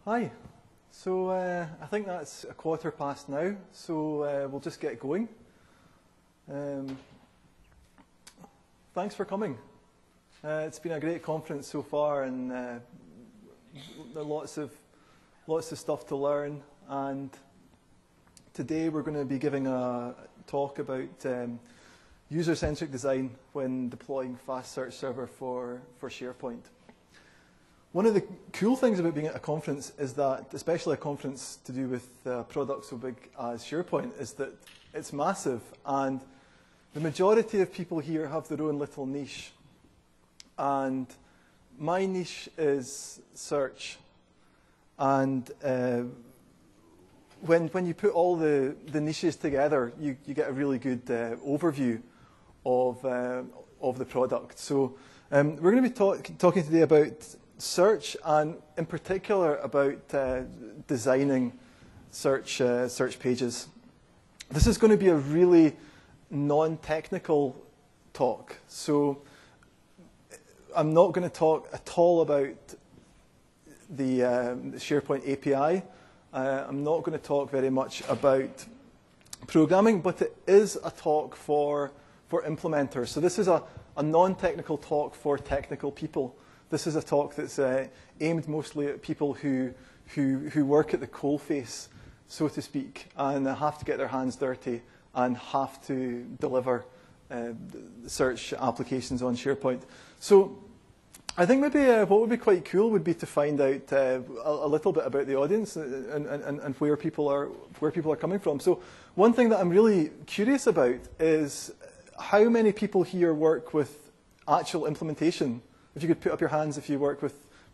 Hi. So I think that's 1:15 now, so we'll just get going. Thanks for coming. It's been a great conference so far, and lots of stuff to learn. And today we're going to be giving a talk about user-centric design when deploying Fast Search Server for SharePoint. One of the cool things about being at a conference is that, especially a conference to do with products so big as SharePoint, is that it's massive, and the majority of people here have their own little niche. And my niche is search. And when you put all the niches together, you get a really good overview of the product. So we're going to be talking today about search, and in particular about designing search pages. This is going to be a really non-technical talk, so I'm not going to talk at all about the SharePoint API. I'm not going to talk very much about programming, but it is a talk for implementers. So this is a non-technical talk for technical people. This is a talk that's aimed mostly at people who work at the coalface, so to speak, and have to get their hands dirty and have to deliver search applications on SharePoint. So I think maybe what would be quite cool would be to find out a little bit about the audience and where people are coming from. So one thing that I'm really curious about is how many people here work with actual implementation. If you could put up your hands if you work with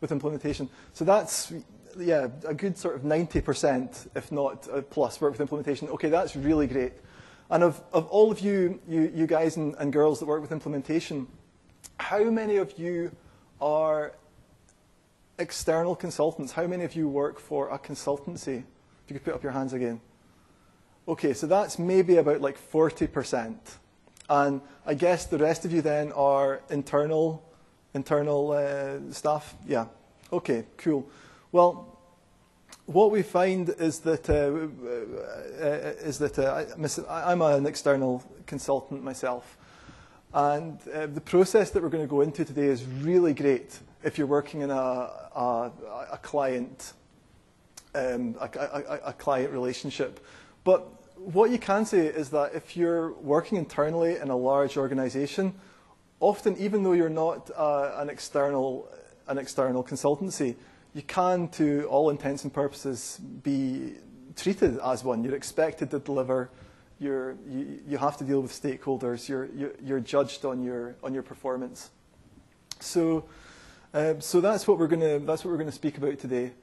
implementation. So that's, yeah, a good sort of 90%, if not plus, work with implementation. Okay, that's really great. And of all of you guys and girls that work with implementation, how many of you are external consultants? How many of you work for a consultancy? If you could put up your hands again. Okay, so that's maybe about like 40%. And I guess the rest of you then are internal staff? Yeah. Okay, cool. Well, what we find is that I'm an external consultant myself. And the process that we're going to go into today is really great if you're working in a client relationship. But what you can say is that if you're working internally in a large organization, often, even though you're not an external consultancy, you can, to all intents and purposes, be treated as one. You're expected to deliver. You have to deal with stakeholders. You're judged on your performance. So that's what we're going to speak about today.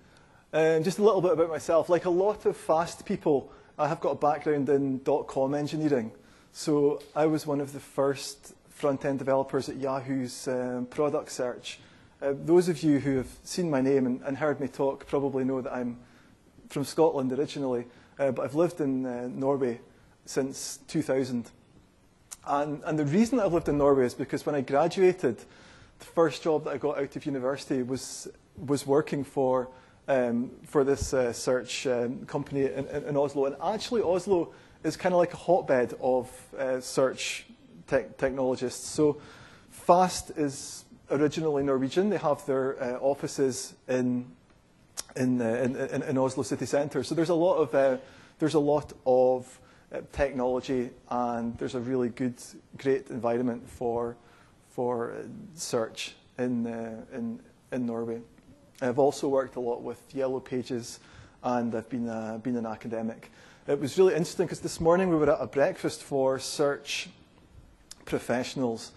Just a little bit about myself. Like a lot of fast people, I have got a background in .com engineering. So I was one of the first front-end developers at Yahoo's product search. Those of you who have seen my name and heard me talk probably know that I'm from Scotland originally, but I've lived in Norway since 2000. And the reason I've lived in Norway is because when I graduated, the first job that I got out of university was working for this search company in Oslo. And actually, Oslo is kind of like a hotbed of search technologists. So Fast is originally Norwegian. They have their offices in Oslo city centre. So there's a lot of technology, and there's a really great environment for search in Norway. I've also worked a lot with Yellow Pages, and I've been an academic. It was really interesting because this morning we were at a breakfast for search professionals,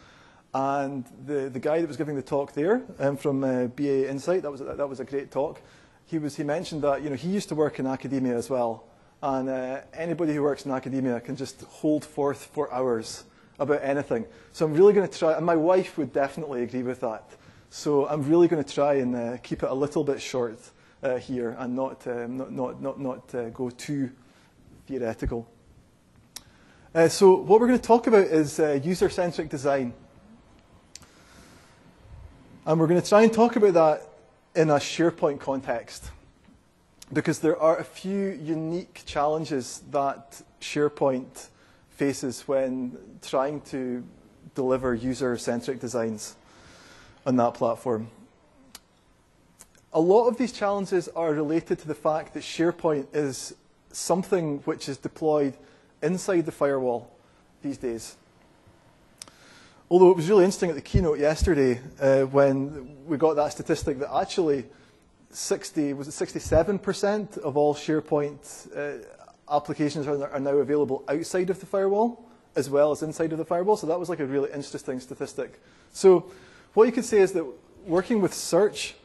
and the guy that was giving the talk there from BA Insight, that was a great talk. He mentioned that he used to work in academia as well, and anybody who works in academia can just hold forth for hours about anything. So I'm really going to try, and my wife would definitely agree with that. So I'm really going to try and keep it a little bit short here and not go too theoretical. So what we're going to talk about is user-centric design. And we're going to try and talk about that in a SharePoint context. because there are a few unique challenges that SharePoint faces when trying to deliver user-centric designs on that platform. A lot of these challenges are related to the fact that SharePoint is something which is deployed inside the firewall these days. Although it was really interesting at the keynote yesterday when we got that statistic that actually 67% of all SharePoint applications are now available outside of the firewall as well as inside of the firewall. So that was like a really interesting statistic. So what you could say is that working with search,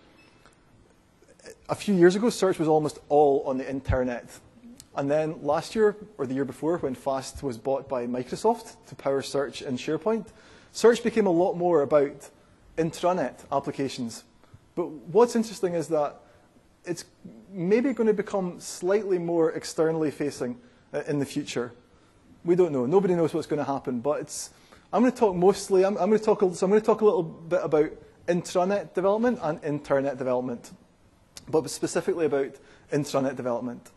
a few years ago, search was almost all on the internet. And then last year, or the year before, when Fast was bought by Microsoft to power search in SharePoint, search became a lot more about intranet applications. But what's interesting is that it's maybe going to become slightly more externally facing in the future. We don't know. Nobody knows what's going to happen. But I'm going to talk mostly. I'm going to talk a little bit about intranet development and internet development, but specifically about intranet development.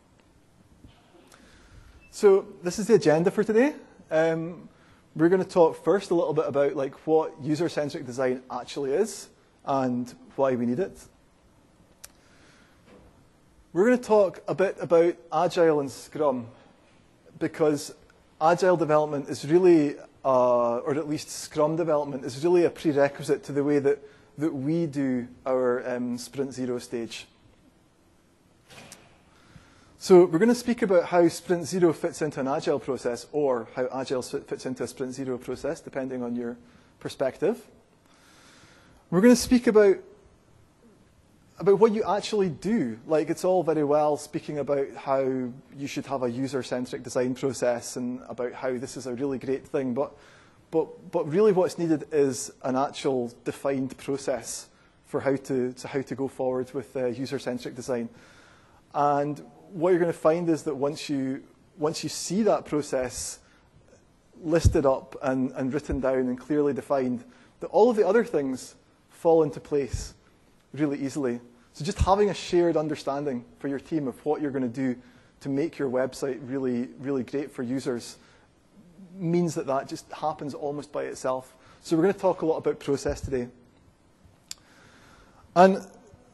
So this is the agenda for today. We're going to talk first a little bit about like what user-centric design actually is and why we need it. We're going to talk a bit about Agile and Scrum, because Agile development is really, or at least Scrum development, is really a prerequisite to the way that we do our Sprint Zero stage. So we're going to speak about how Sprint Zero fits into an Agile process, or how Agile fits into a Sprint Zero process, depending on your perspective. We're going to speak about what you actually do. Like, it's all very well speaking about how you should have a user-centric design process and about how this is a really great thing, but really what's needed is an actual defined process for how to go forward with user-centric design. And what you're going to find is that once you see that process listed up and written down and clearly defined, that all of the other things fall into place really easily. So just having a shared understanding for your team of what you're going to do to make your website really, really great for users means that just happens almost by itself. So we're going to talk a lot about process today. And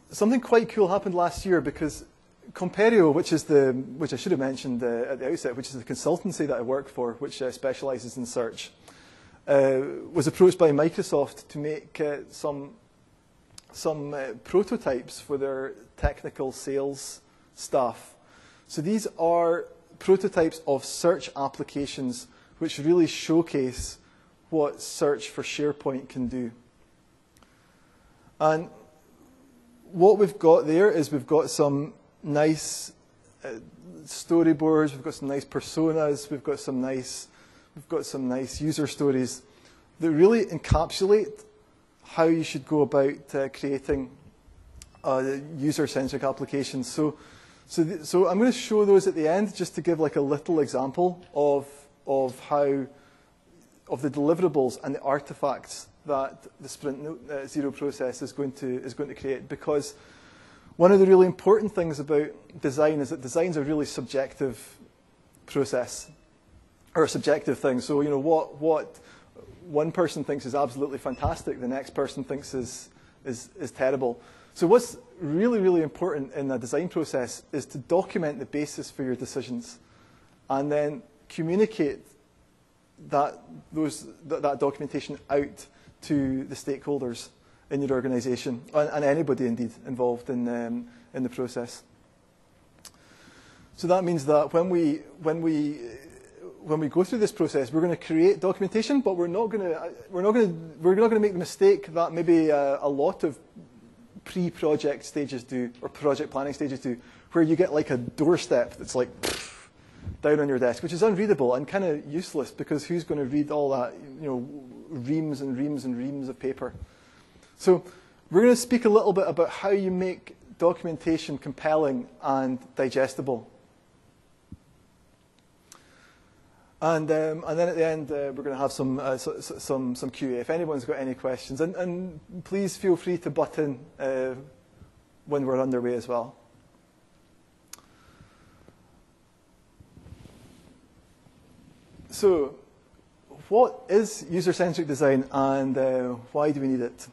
something quite cool happened last year, because Comperio, which I should have mentioned at the outset, which is the consultancy that I work for, which specializes in search, was approached by Microsoft to make some prototypes for their technical sales staff. So these are prototypes of search applications which really showcase what search for SharePoint can do. And what we've got there is we've got some nice storyboards, we've got some nice personas, we've got some nice user stories that really encapsulate how you should go about creating user-centric applications. So I'm going to show those at the end just to give like a little example of the deliverables and the artifacts that the Sprint Zero process is going to create. Because one of the really important things about design is that design's a really subjective process, or a subjective thing. So what one person thinks is absolutely fantastic, the next person thinks is terrible. So what's really, really important in a design process is to document the basis for your decisions, and then communicate that documentation out to the stakeholders in your organization, and anybody indeed involved in the process. So that means that when we go through this process, we're going to create documentation, but we're not going to make the mistake that maybe a lot of pre-project stages do, or project planning stages do, where you get like a doorstep that's like down on your desk, which is unreadable and kind of useless, because who's going to read all that, reams and reams and reams of paper? So we're going to speak a little bit about how you make documentation compelling and digestible. And then at the end, we're going to have some QA if anyone's got any questions. And please feel free to butt in when we're underway as well. So, what is user-centric design, and why do we need it?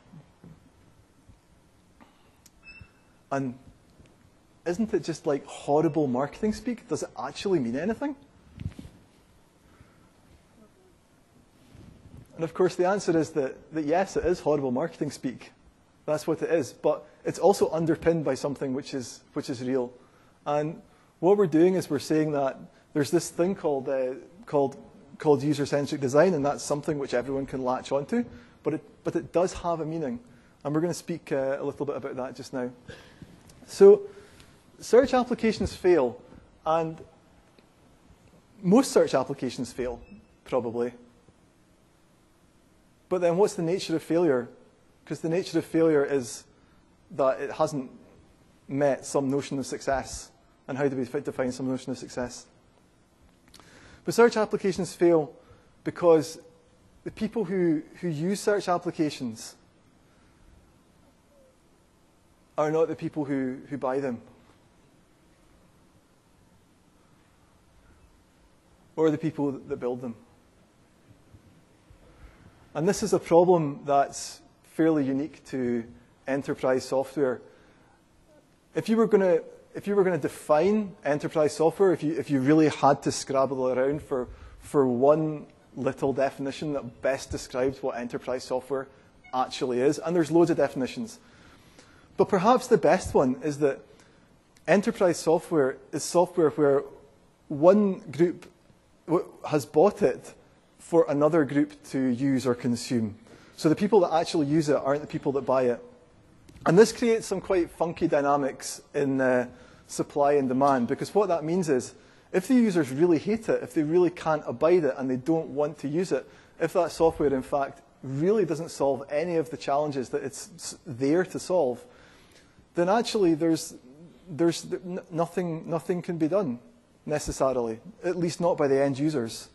And isn't it just like horrible marketing speak? Does it actually mean anything? And of course, the answer is that yes, it is horrible marketing speak. That's what it is. But it's also underpinned by something which is real. And what we're doing is we're saying that there's this thing called user-centric design, and that's something which everyone can latch onto. But it does have a meaning. And we're going to speak a little bit about that just now. So, search applications fail, and most search applications fail, probably. But then what's the nature of failure? Because the nature of failure is that it hasn't met some notion of success. And how do we define some notion of success? But search applications fail because the people who use search applications are not the people who buy them. Or the people that build them. And this is a problem that's fairly unique to enterprise software. If you were going to define enterprise software, if you really had to scrabble around for one little definition that best describes what enterprise software actually is, and there's loads of definitions, but perhaps the best one is that enterprise software is software where one group has bought it for another group to use or consume. So the people that actually use it aren't the people that buy it. And this creates some quite funky dynamics in supply and demand, because what that means is if the users really hate it, if they really can't abide it and they don't want to use it, if that software in fact really doesn't solve any of the challenges that it's there to solve, then actually there's nothing can be done necessarily, at least not by the end users.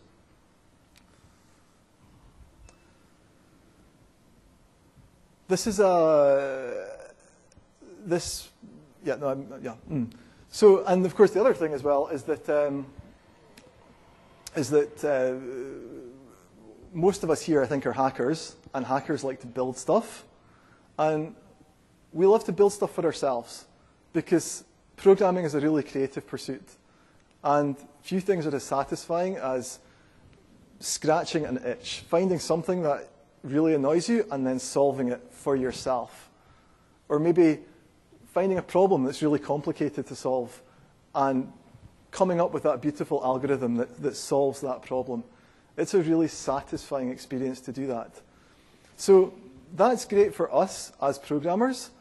This is So, and of course, the other thing as well is that most of us here, I think, are hackers, and hackers like to build stuff, and we love to build stuff for ourselves because programming is a really creative pursuit, and few things are as satisfying as scratching an itch, finding something that really annoys you and then solving it for yourself. Or maybe finding a problem that's really complicated to solve and coming up with that beautiful algorithm that solves that problem. It's a really satisfying experience to do that. So that's great for us as programmers,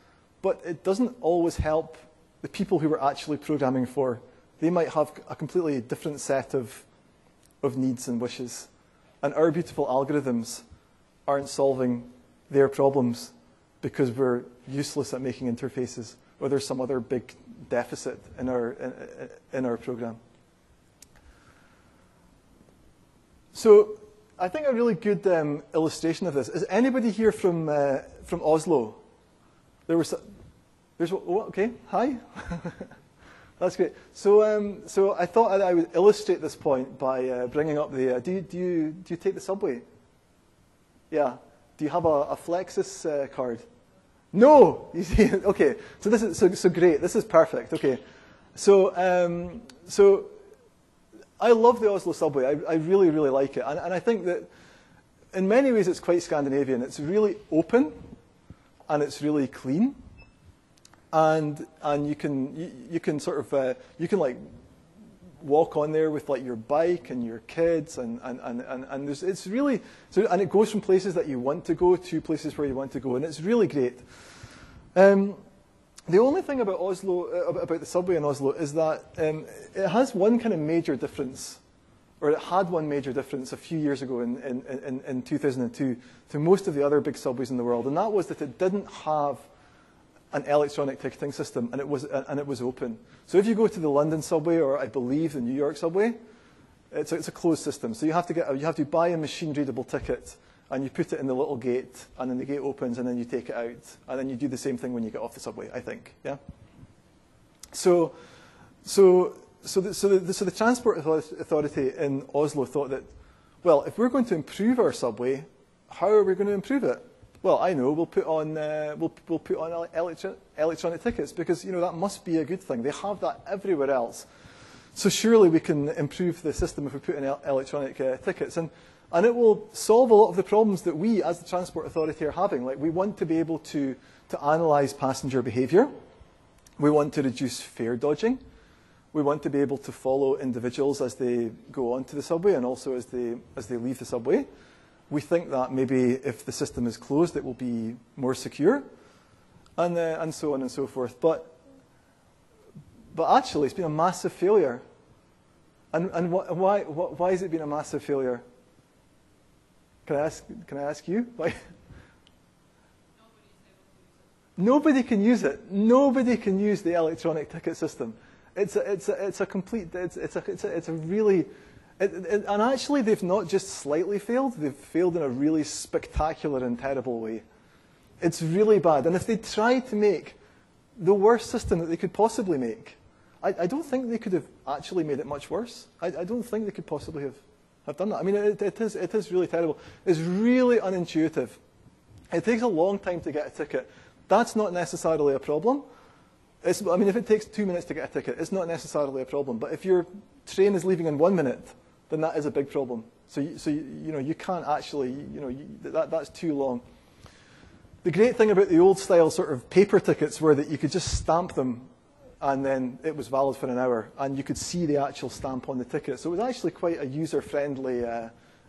but it doesn't always help the people who we're actually programming for. They might have a completely different set of needs and wishes. And our beautiful algorithms aren't solving their problems because we're useless at making interfaces, or there's some other big deficit in our program. So I think a really good illustration of this is anybody here from Oslo? There's okay, hi. That's great. So I thought I would illustrate this point by bringing up the. Do you take the subway? Yeah. Do you have a Flexus card? No. You see, okay. So this is so great. This is perfect. Okay. So I love the Oslo subway. I really like it, and I think that in many ways it's quite Scandinavian. It's really open, and it's really clean, and you can sort of you can like walk on there with like your bike and your kids, and it's really and it goes from places that you want to go to places where you want to go, and it's really great. The only thing about Oslo, about the subway in Oslo, is that it has one kind of major difference, or it had one major difference a few years ago in 2002 to most of the other big subways in the world, and that was that it didn't have an electronic ticketing system, and it was open. So if you go to the London subway, or I believe the New York subway, it's a closed system. So you have to buy a machine-readable ticket, and you put it in the little gate, and then the gate opens, and then you take it out, and then you do the same thing when you get off the subway, I think. Yeah. So the Transport Authority in Oslo thought that, well, if we're going to improve our subway, how are we going to improve it? Well, I know, we'll put on electronic tickets, because that must be a good thing. They have that everywhere else. So surely we can improve the system if we put in electronic tickets. And it will solve a lot of the problems that we, as the Transport Authority, are having. Like, we want to be able to analyse passenger behaviour. We want to reduce fare dodging. We want to be able to follow individuals as they go onto the subway and also as they leave the subway. We think that maybe if the system is closed, it will be more secure, and so on and so forth. But actually, it's been a massive failure. And why has it been a massive failure? Can I ask you? Why? Nobody can use it. Nobody can use the electronic ticket system. It's a really, and actually they've not just slightly failed, they've failed in a really spectacular and terrible way. It's really bad. And if they tried to make the worst system that they could possibly make, I don't think they could have actually made it much worse. I don't think they could possibly have done that. I mean, it is really terrible. It's really unintuitive. It takes a long time to get a ticket. That's not necessarily a problem. If it takes 2 minutes to get a ticket, it's not necessarily a problem. But if your train is leaving in 1 minute, then that is a big problem. So you can't actually, that's too long. The great thing about the old style sort of paper tickets were that you could just stamp them and then it was valid for an hour and you could see the actual stamp on the ticket. So it was actually quite a user-friendly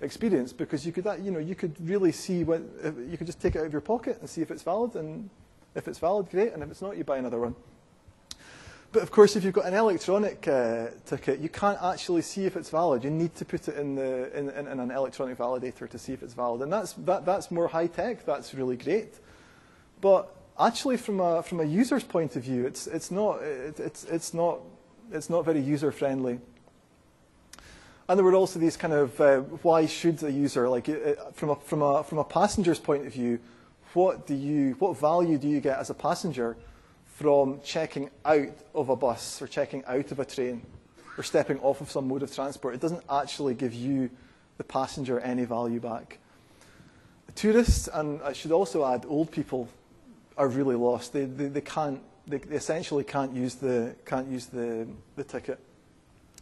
experience, because you could really see you could just take it out of your pocket and see if it's valid, and if it's valid, great, and if it's not, you buy another one. But of course, if you've got an electronic ticket, you can't actually see if it's valid. You need to put it in an electronic validator to see if it's valid, and that's more high tech. That's really great, but actually, from a user's point of view, it's not very user friendly. And there were also these kind of why should a user, like from a passenger's point of view, what value do you get as a passenger from checking out of a bus or checking out of a train or stepping off of some mode of transport? It doesn't actually give you, the passenger, any value back. Tourists, and I should also add old people, are really lost. They essentially can't use the ticket.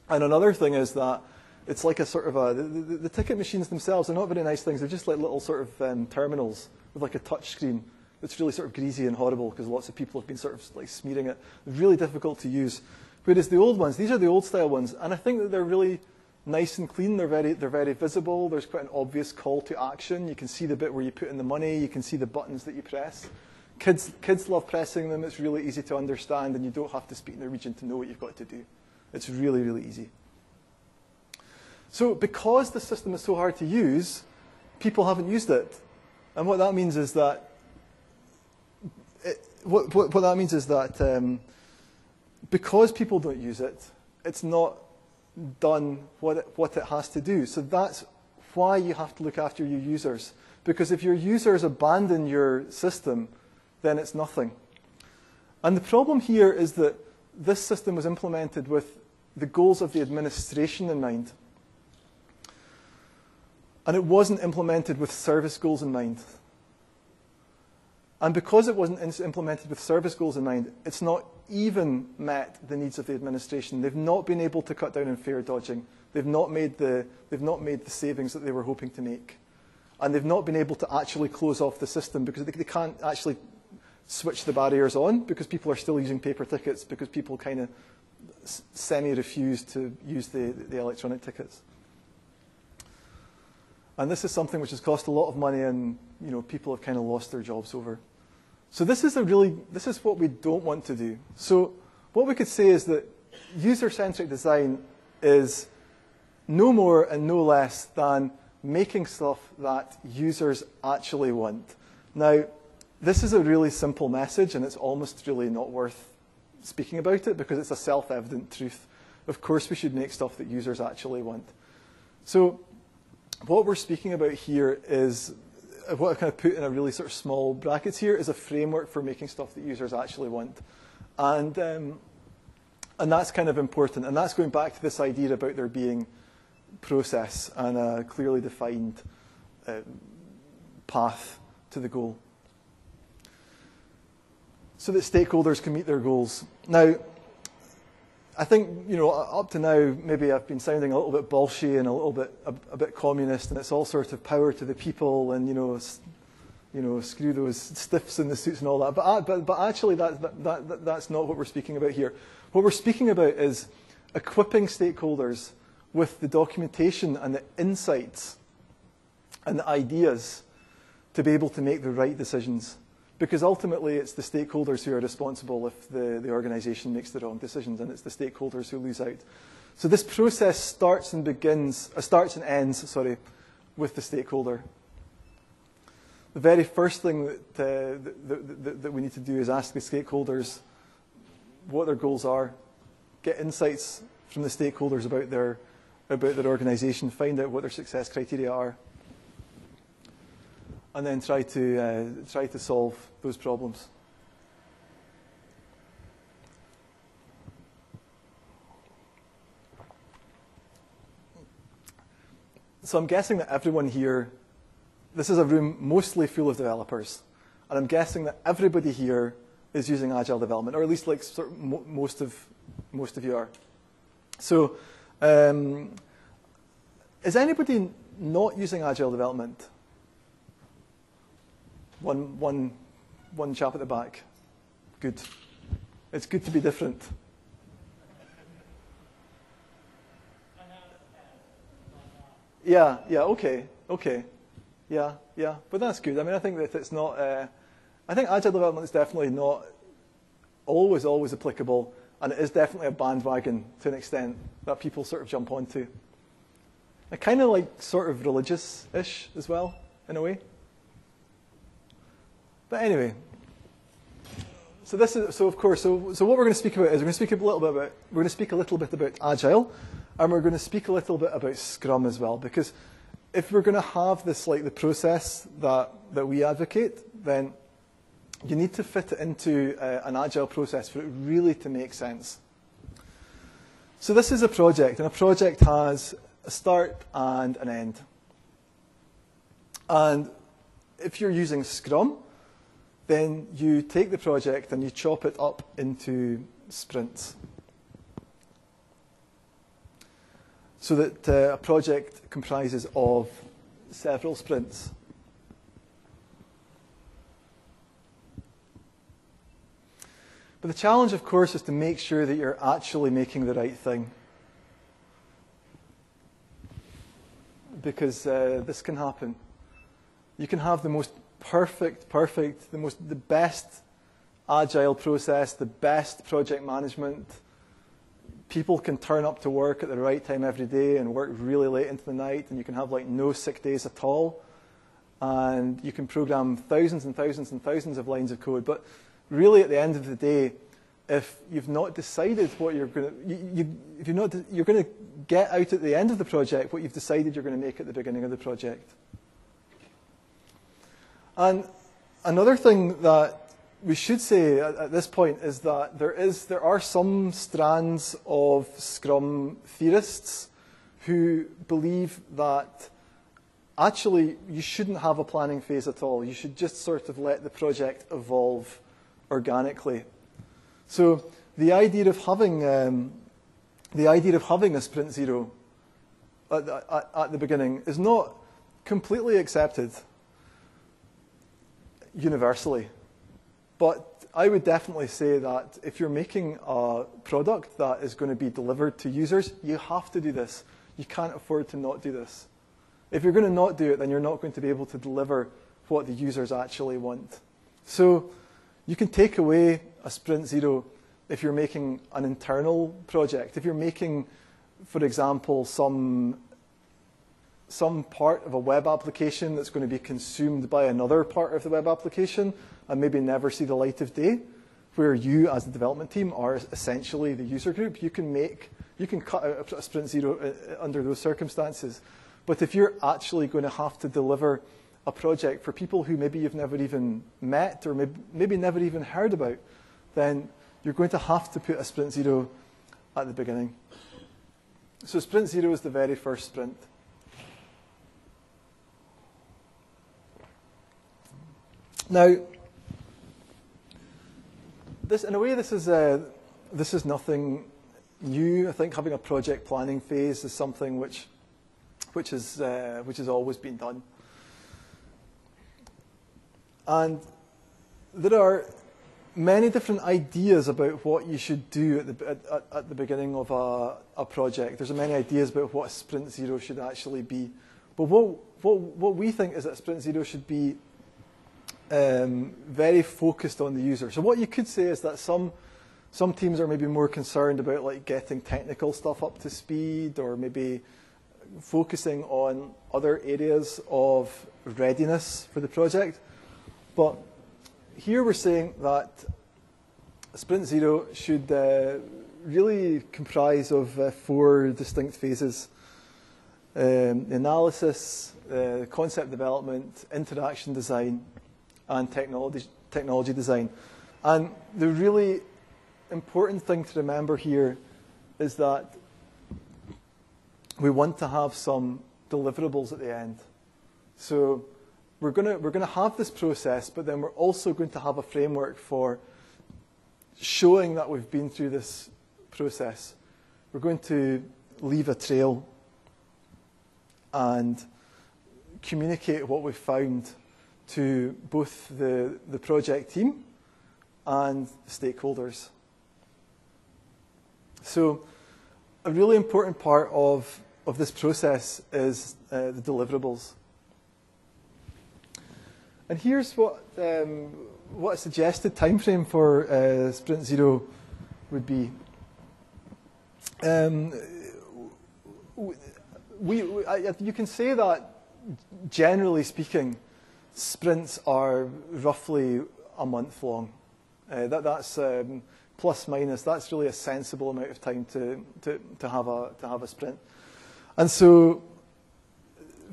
And another thing is that it's like a sort of the ticket machines themselves are not very nice things. They're just like little sort of terminals with like a touch screen. It's really sort of greasy and horrible because lots of people have been sort of like smearing it. Really difficult to use. Whereas the old ones, these are the old style ones, and I think that they're really nice and clean. They're very visible. There's quite an obvious call to action. You can see the bit where you put in the money. You can see the buttons that you press. Kids love pressing them. It's really easy to understand, and you don't have to speak Norwegian to know what you've got to do. It's really, really easy. So because the system is so hard to use, people haven't used it. And what that means is that because people don't use it, it's not done what it has to do. So that's why you have to look after your users. Because if your users abandon your system, then it's nothing. And the problem here is that this system was implemented with the goals of the administration in mind. And it wasn't implemented with service goals in mind. And because it wasn't implemented with service goals in mind, it's not even met the needs of the administration. They've not been able to cut down on fare dodging. They've not made the savings that they were hoping to make. And they've not been able to actually close off the system because they can't actually switch the barriers on because people are still using paper tickets because people kind of semi-refuse to use the electronic tickets. And this is something which has cost a lot of money, and people have kind of lost their jobs over. So this is what we don't want to do. So what we could say is that user-centric design is no more and no less than making stuff that users actually want. Now, this is a really simple message, and it's almost really not worth speaking about it because it's a self-evident truth. Of course, we should make stuff that users actually want. So what we're speaking about here is, what I've kind of put in a really sort of small brackets here, is a framework for making stuff that users actually want. And that's kind of important. And that's going back to this idea about there being process and a clearly defined path to the goal, so that stakeholders can meet their goals. Now, I think, up to now, maybe I've been sounding a little bit bolshy and a bit communist, and it's all sort of power to the people, and screw those stiffs in the suits and all that. But actually, that's not what we're speaking about here. What we're speaking about is equipping stakeholders with the documentation and the insights and the ideas to be able to make the right decisions. Because ultimately, it's the stakeholders who are responsible if the organization makes the wrong decisions, and it's the stakeholders who lose out. So this process starts and ends, with the stakeholder. The very first thing that we need to do is ask the stakeholders what their goals are, get insights from the stakeholders about their organization, find out what their success criteria are, and then try to solve those problems. So I'm guessing that everyone here, this is a room mostly full of developers, and I'm guessing that everybody here is using Agile development, or at least like sort of most of you are. So, is anybody not using Agile development? One chap at the back. Good. It's good to be different. Yeah, okay. Yeah, but that's good. I mean, I think that it's not, I think Agile development is definitely not always applicable, and it is definitely a bandwagon to an extent that people sort of jump onto. And kind of like sort of religious-ish as well, in a way. But anyway, so what we're going to speak about is we're going to speak a little bit about Agile, and we're going to speak a little bit about Scrum as well, because if we're going to have this like the process that we advocate, then you need to fit it into an Agile process for it really to make sense. So this is a project, and a project has a start and an end. And if you're using Scrum, then you take the project and you chop it up into sprints. So that a project comprises of several sprints. But the challenge, of course, is to make sure that you're actually making the right thing. Because this can happen. You can have the most perfect, the best Agile process, the best project management. People can turn up to work at the right time every day and work really late into the night, and you can have like no sick days at all. And you can program thousands and thousands and thousands of lines of code. But really, at the end of the day, if you've not decided what you're going to, you're going to get out at the end of the project what you've decided you're going to make at the beginning of the project. And another thing that we should say at this point is that there are some strands of Scrum theorists who believe that actually you shouldn't have a planning phase at all. You should just sort of let the project evolve organically. So the idea of having a sprint zero at the beginning is not completely accepted universally. But I would definitely say that if you're making a product that is going to be delivered to users, you have to do this. You can't afford to not do this. If you're going to not do it, then you're not going to be able to deliver what the users actually want. So you can take away a sprint zero if you're making an internal project. If you're making, for example, some part of a web application that's going to be consumed by another part of the web application and maybe never see the light of day, where you as the development team are essentially the user group, you can cut out a sprint zero under those circumstances. But if you're actually going to have to deliver a project for people who maybe you've never even met or maybe never even heard about, then you're going to have to put a sprint zero at the beginning. So sprint 0 is the very first sprint. Now, in a way, this is nothing new. I think having a project planning phase is something which has always been done. And there are many different ideas about what you should do at the beginning of a project. There's many ideas about what sprint 0 should actually be. But what we think is that sprint 0 should be very focused on the user. So what you could say is that some teams are maybe more concerned about like getting technical stuff up to speed, or maybe focusing on other areas of readiness for the project. But here we're saying that sprint 0 should really comprise of 4 distinct phases: analysis, concept development, interaction design, and technology design. And the really important thing to remember here is that we want to have some deliverables at the end. So we're going to have this process, but then we're also going to have a framework for showing that we've been through this process. We're going to leave a trail and communicate what we've found to both the project team and stakeholders. So a really important part of this process is the deliverables. And here's what a suggested time frame for sprint 0 would be. You can say that, generally speaking, sprints are roughly a month long. That's plus minus. That's really a sensible amount of time to have a sprint. And so,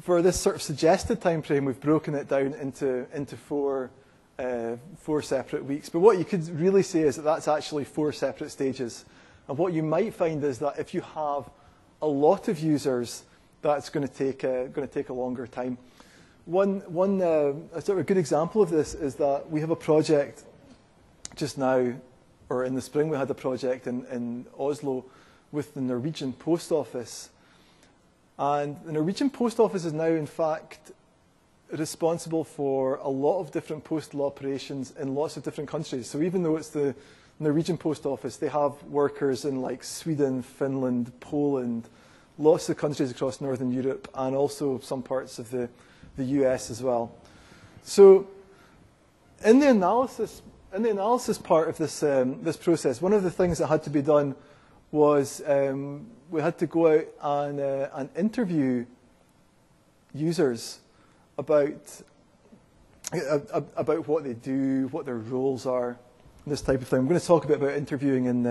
for this sort of suggested time frame, we've broken it down into 4 separate weeks. But what you could really say is that that's actually 4 separate stages. And what you might find is that if you have a lot of users, that's going to take a longer time. One sort of a good example of this is that we have a project just now, or in the spring we had a project in Oslo with the Norwegian Post Office. And the Norwegian Post Office is now, in fact, responsible for a lot of different postal operations in lots of different countries. So even though it's the Norwegian Post Office, they have workers in like Sweden, Finland, Poland, lots of countries across Northern Europe, and also some parts of the US as well. So in the analysis part of this process, one of the things that had to be done was we had to go out and interview users about what they do, what their roles are, this type of thing. I'm going to talk a bit about interviewing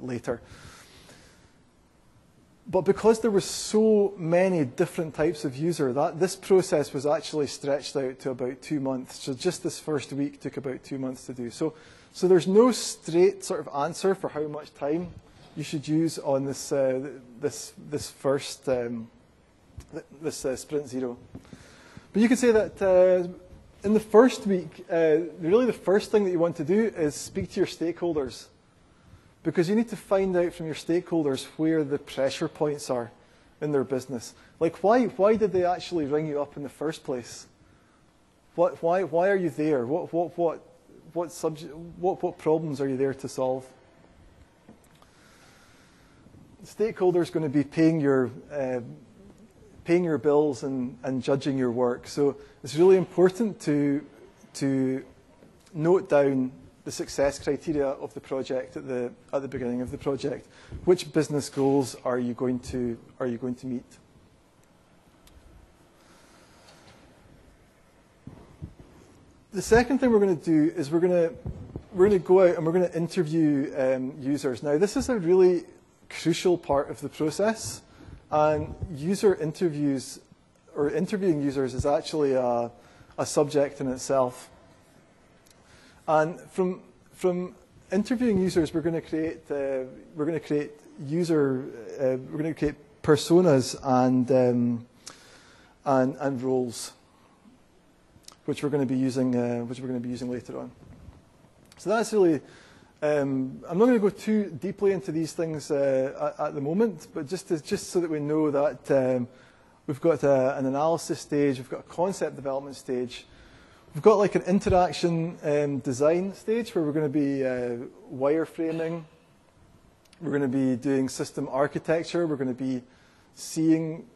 later. But because there were so many different types of user, this process was actually stretched out to about 2 months. So just this first week took about 2 months to do. So there's no straight sort of answer for how much time you should use on this first sprint 0. But you could say that in the first week, really the first thing that you want to do is speak to your stakeholders, because you need to find out from your stakeholders where the pressure points are in their business. Like, why did they actually ring you up in the first place? Why are you there? What problems are you there to solve? The stakeholder is going to be paying your bills and judging your work. So it's really important to note down the success criteria of the project at the beginning of the project. Which business goals are you going to meet? The second thing we're going to do is we're going to go out and we're going to interview users. Now, this is a really crucial part of the process, and user interviews or interviewing users is actually a subject in itself. And from interviewing users, we're going to create personas and roles, which we're going to be using later on. So that's really. I'm not going to go too deeply into these things at the moment, but just so that we know that we've got an analysis stage, we've got a concept development stage, we've got like an interaction design stage where we're going to be wireframing, we're going to be doing system architecture, we're going to be seeing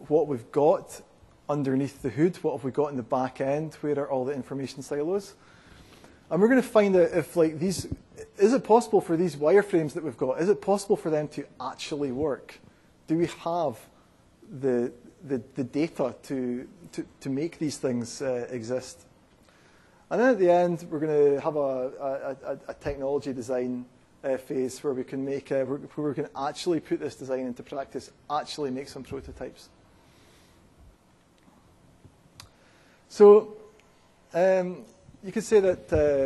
what we've got underneath the hood, what have we got in the back end, where are all the information silos. And we're going to find out if, like, is it possible for these wireframes that we've got, is it possible for them to actually work? Do we have the data to make these things exist? And then at the end, we're going to have a technology design phase where we can where we can actually put this design into practice, actually make some prototypes. So you could say that the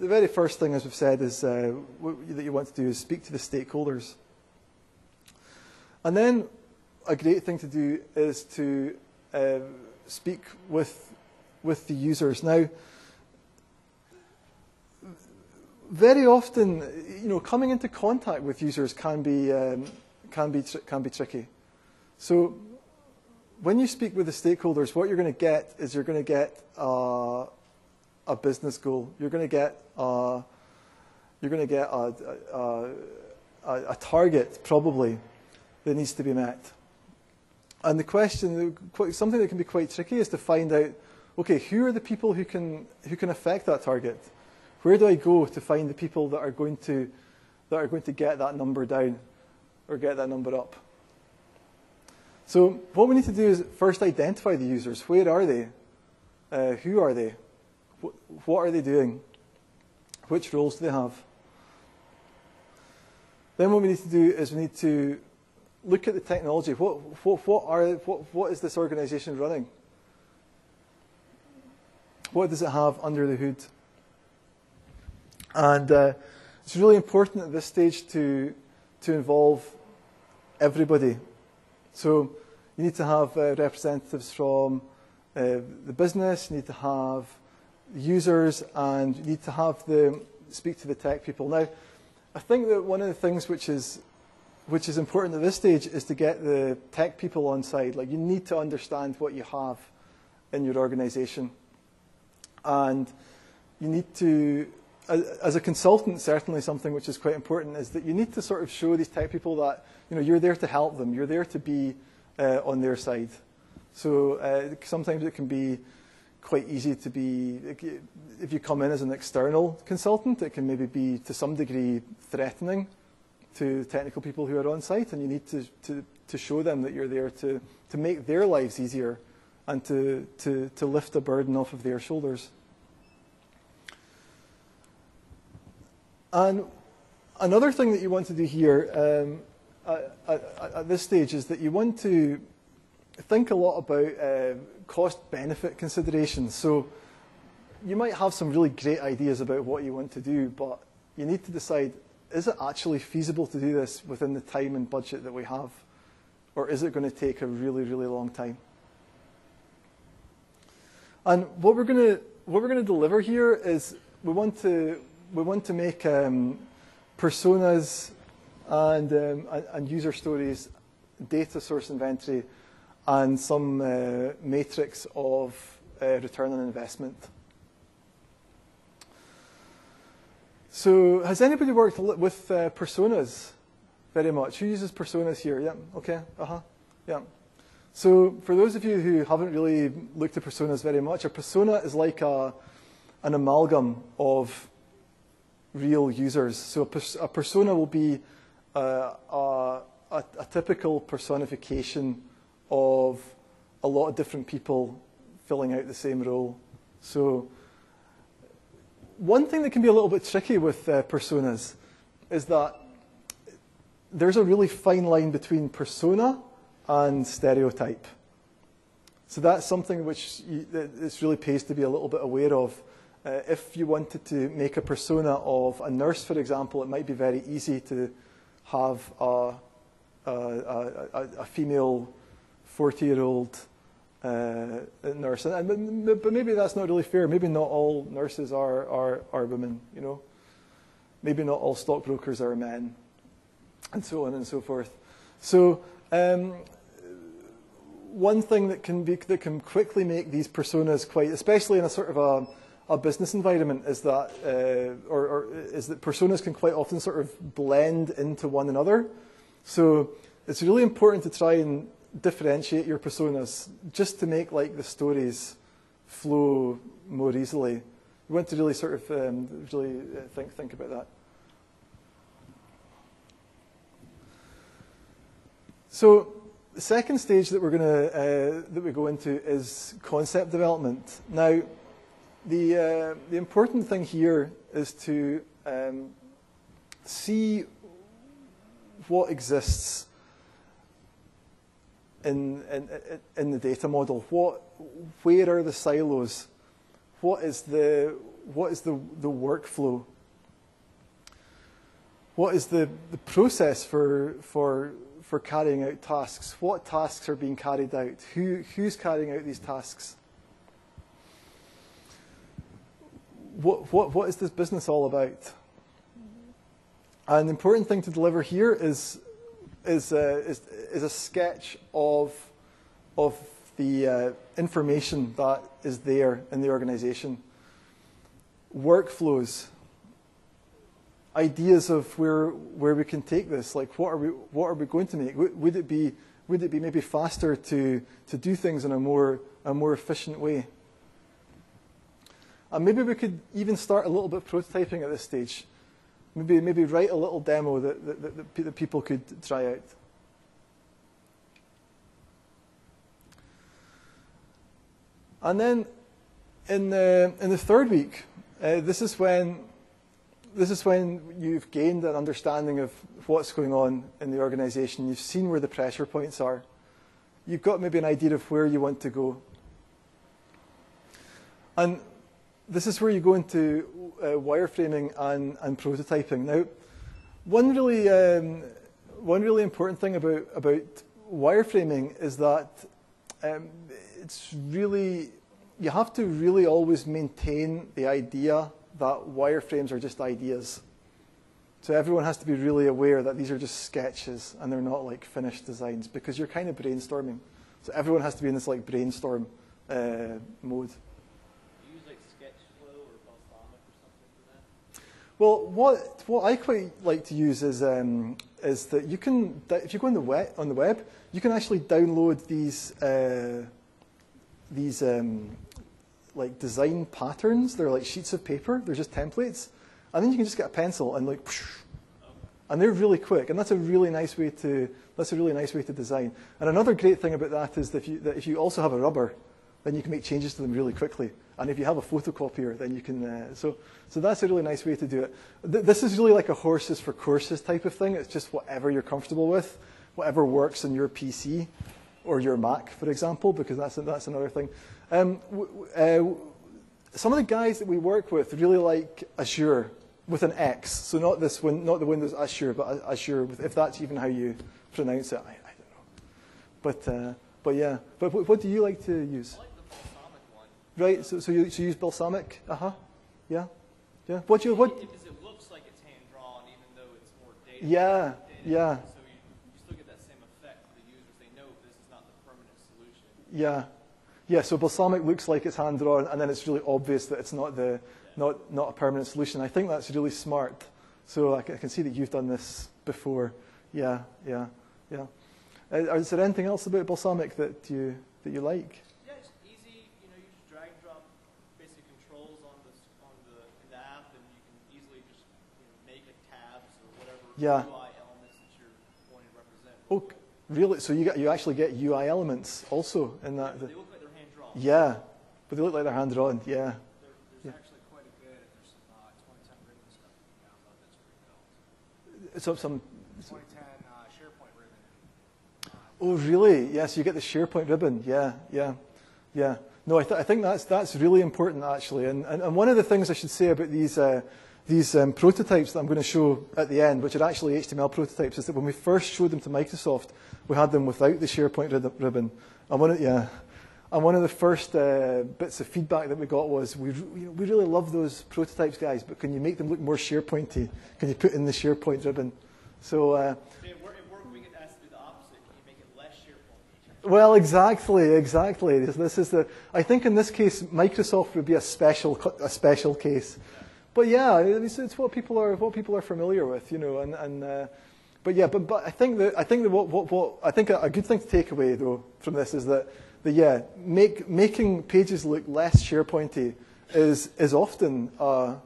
very first thing, as we've said, is that you want to do is speak to the stakeholders. And then a great thing to do is to speak with the users. Now, very often, coming into contact with users can be tricky. So when you speak with the stakeholders, what you're going to get is you're going to get a business goal. You're going to get a target probably that needs to be met. And the question, something that can be quite tricky, is to find out, okay, who are the people who can affect that target? Where do I go to find the people that are going to get that number down or get that number up? So what we need to do is first identify the users. Where are they? Who are they? What are they doing? Which roles do they have? Then what we need to do is we need to look at the technology. What is this organization running? What does it have under the hood? And it's really important at this stage to involve everybody. So you need to have representatives from the business, you need to have users, and you need to speak to the tech people. Now, I think that one of the things which is important at this stage is to get the tech people on side. Like, you need to understand what you have in your organization. And you need to, as a consultant, certainly something which is quite important is that you need to sort of show these tech people that you're there to help them. You're there to be on their side. So sometimes it can be quite easy to be, if you come in as an external consultant, it can maybe be to some degree threatening to technical people who are on site, and you need to show them that you're there to make their lives easier and to lift a burden off of their shoulders. And another thing that you want to do here at this stage is that you want to think a lot about cost-benefit considerations. So you might have some really great ideas about what you want to do, but you need to decide, is it actually feasible to do this within the time and budget that we have? Or is it going to take a really, really long time? And what we're going to deliver here is we want to make personas and user stories, data source inventory, and some matrix of return on investment. So has anybody worked with personas very much? Who uses personas here? Yeah, okay, yeah. So for those of you who haven't really looked at personas very much, a persona is like an amalgam of real users. So a persona will be a typical personification of a lot of different people filling out the same role. So one thing that can be a little bit tricky with personas is that there's a really fine line between persona and stereotype. So that's something which it really pays to be a little bit aware of If you wanted to make a persona of a nurse, for example, it might be very easy to have a female 40-year-old nurse. But maybe that's not really fair. Maybe not all nurses are women, you know. Maybe not all stockbrokers are men, and so on and so forth. So one thing that can quickly make these personas quite, especially in a sort of a business environment, is that is that personas can quite often sort of blend into one another. So it's really important to try and differentiate your personas just to make like the stories flow more easily. You want to really sort of think about that. So the second stage that we're going to that we go into is concept development. Now, the important thing here is to see what exists in the data model. Where are the silos? What is the workflow? What is the process for carrying out tasks? What tasks are being carried out? Who's carrying out these tasks? What is this business all about? And the important thing to deliver here is a sketch of the information that is there in the organization. Workflows, ideas of where we can take this. Like what are we going to make? Would it be maybe faster to do things in a more efficient way? And maybe we could even start a little bit prototyping at this stage. Maybe write a little demo that people could try out. And then in the third week, this is when you've gained an understanding of what's going on in the organization. You've seen where the pressure points are. You've got maybe an idea of where you want to go. And this is where you go into wireframing and prototyping. Now, one really important thing about wireframing is that you have to really always maintain the idea that wireframes are just ideas. So everyone has to be really aware that these are just sketches and they're not like finished designs, because you're kind of brainstorming. So everyone has to be in this like brainstorm mode. Well, what I quite like to use is that you can, if you go on the web, you can actually download these like design patterns. They're like sheets of paper. They're just templates, and then you can just get a pencil and like, and they're really quick. And that's a really nice way to design. And another great thing about that is that if you also have a rubber, then you can make changes to them really quickly. And if you have a photocopier, then you can. So that's a really nice way to do it. This is really like a horses for courses type of thing. It's just whatever you're comfortable with, whatever works on your PC or your Mac, for example, because that's another thing. Some of the guys that we work with really like Azure with an X. So not the Windows Azure, but Azure, if that's even how you pronounce it. I don't know. But yeah. But what do you like to use? Right, so you use balsamic? Yeah. Because it looks like it's hand drawn, even though it's more data. Yeah. So you still get that same effect for the users. They know this is not the permanent solution. Yeah. So balsamic looks like it's hand drawn, and then it's really obvious that it's not not a permanent solution. I think that's really smart. So I can see that you've done this before. Yeah. Is there anything else about balsamic that you like? Yeah. UI elements that you're wanting to represent. Oh, really? So you actually get UI elements also in that? They look like they're hand drawn. Yeah, but they look like they're hand drawn. Yeah. There's actually quite a bit. There's some 2010 ribbon stuff you can download that's pretty Some 2010 SharePoint ribbon. Oh, really? Yes, you get the SharePoint ribbon. Yeah. No, I think that's really important actually, and one of the things I should say about these prototypes that I'm going to show at the end, which are actually HTML prototypes, is that when we first showed them to Microsoft, we had them without the SharePoint ribbon. And one of the first bits of feedback that we got was, we really love those prototypes, guys, but can you make them look more SharePointy? Can you put in the SharePoint ribbon? So. At work, we get asked to do the opposite. Can you make it less SharePoint? Well, exactly. This is I think in this case, Microsoft would be a special case. But yeah, it's what people are familiar with, you know. But I think that a good thing to take away though from this is that making pages look less SharePointy is often a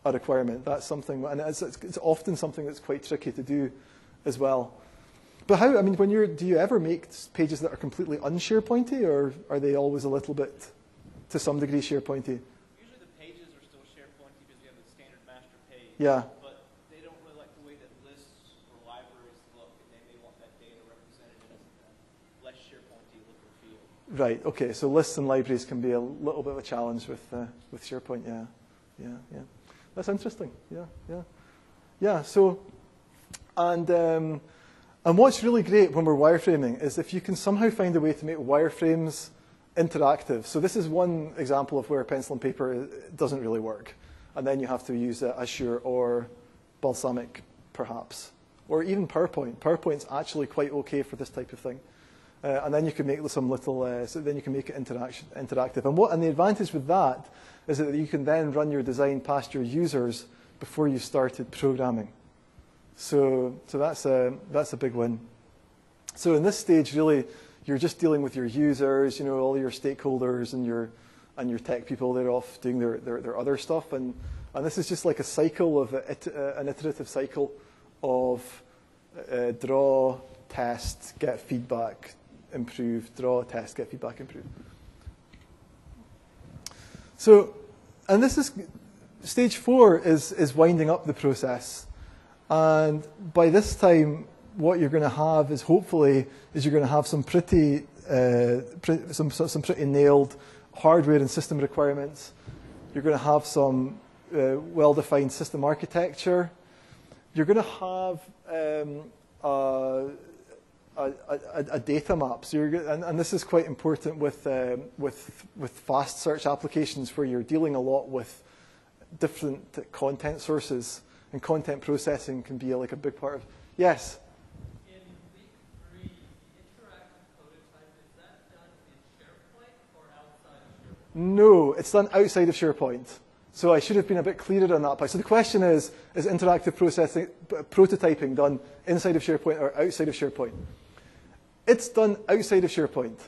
requirement. That's something, and it's often something that's quite tricky to do as well. But how? I mean, do you ever make pages that are completely un-SharePointy, or are they always a little bit, to some degree, SharePointy? Usually the pages are still SharePointy because we have the standard master page. Yeah. But they don't really like the way that lists or libraries look, and they may want that data represented as a less SharePointy look or feel. Right. Okay. So lists and libraries can be a little bit of a challenge with SharePoint. Yeah. That's interesting. Yeah. So, and what's really great when we're wireframing is if you can somehow find a way to make wireframes interactive. So this is one example of where pencil and paper doesn't really work, and then you have to use Azure or Balsamic, perhaps, or even PowerPoint. PowerPoint's actually quite okay for this type of thing. And then you can make some little, so then you can make it interactive. And the advantage with that is that you can then run your design past your users before you started programming. So that's a big win. So in this stage, really, you're just dealing with your users, you know, all your stakeholders and your tech people. They're off doing their other stuff, and this is just like a cycle of an iterative cycle of draw, test, get feedback, improve, draw, test, get feedback, improve. So, and this is stage 4 is winding up the process, and by this time, what you're going to have is hopefully you're going to have some pretty nailed hardware and system requirements. You're going to have some well-defined system architecture. You're going to have a data map. So and this is quite important with fast search applications where you're dealing a lot with different content sources, and content processing can be like a big part of. Yes. In week 3, interactive prototype, is that done in SharePoint or outside of SharePoint? No, it's done outside of SharePoint. So I should have been a bit clearer on that part. So the question is interactive prototyping done inside of SharePoint or outside of SharePoint? It's done outside of SharePoint.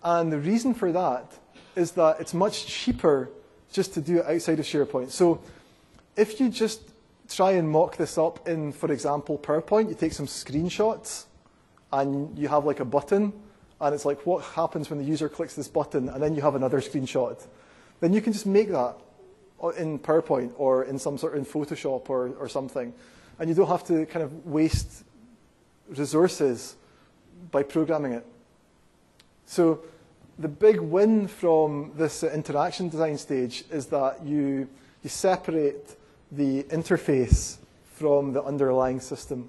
And the reason for that is that it's much cheaper just to do it outside of SharePoint. So if you just try and mock this up in, for example, PowerPoint, you take some screenshots and you have like a button, and it's like, what happens when the user clicks this button, and then you have another screenshot. Then you can just make that in PowerPoint or in some sort in Photoshop or something, and you don't have to kind of waste resources by programming it. So the big win from this interaction design stage is that you separate the interface from the underlying system.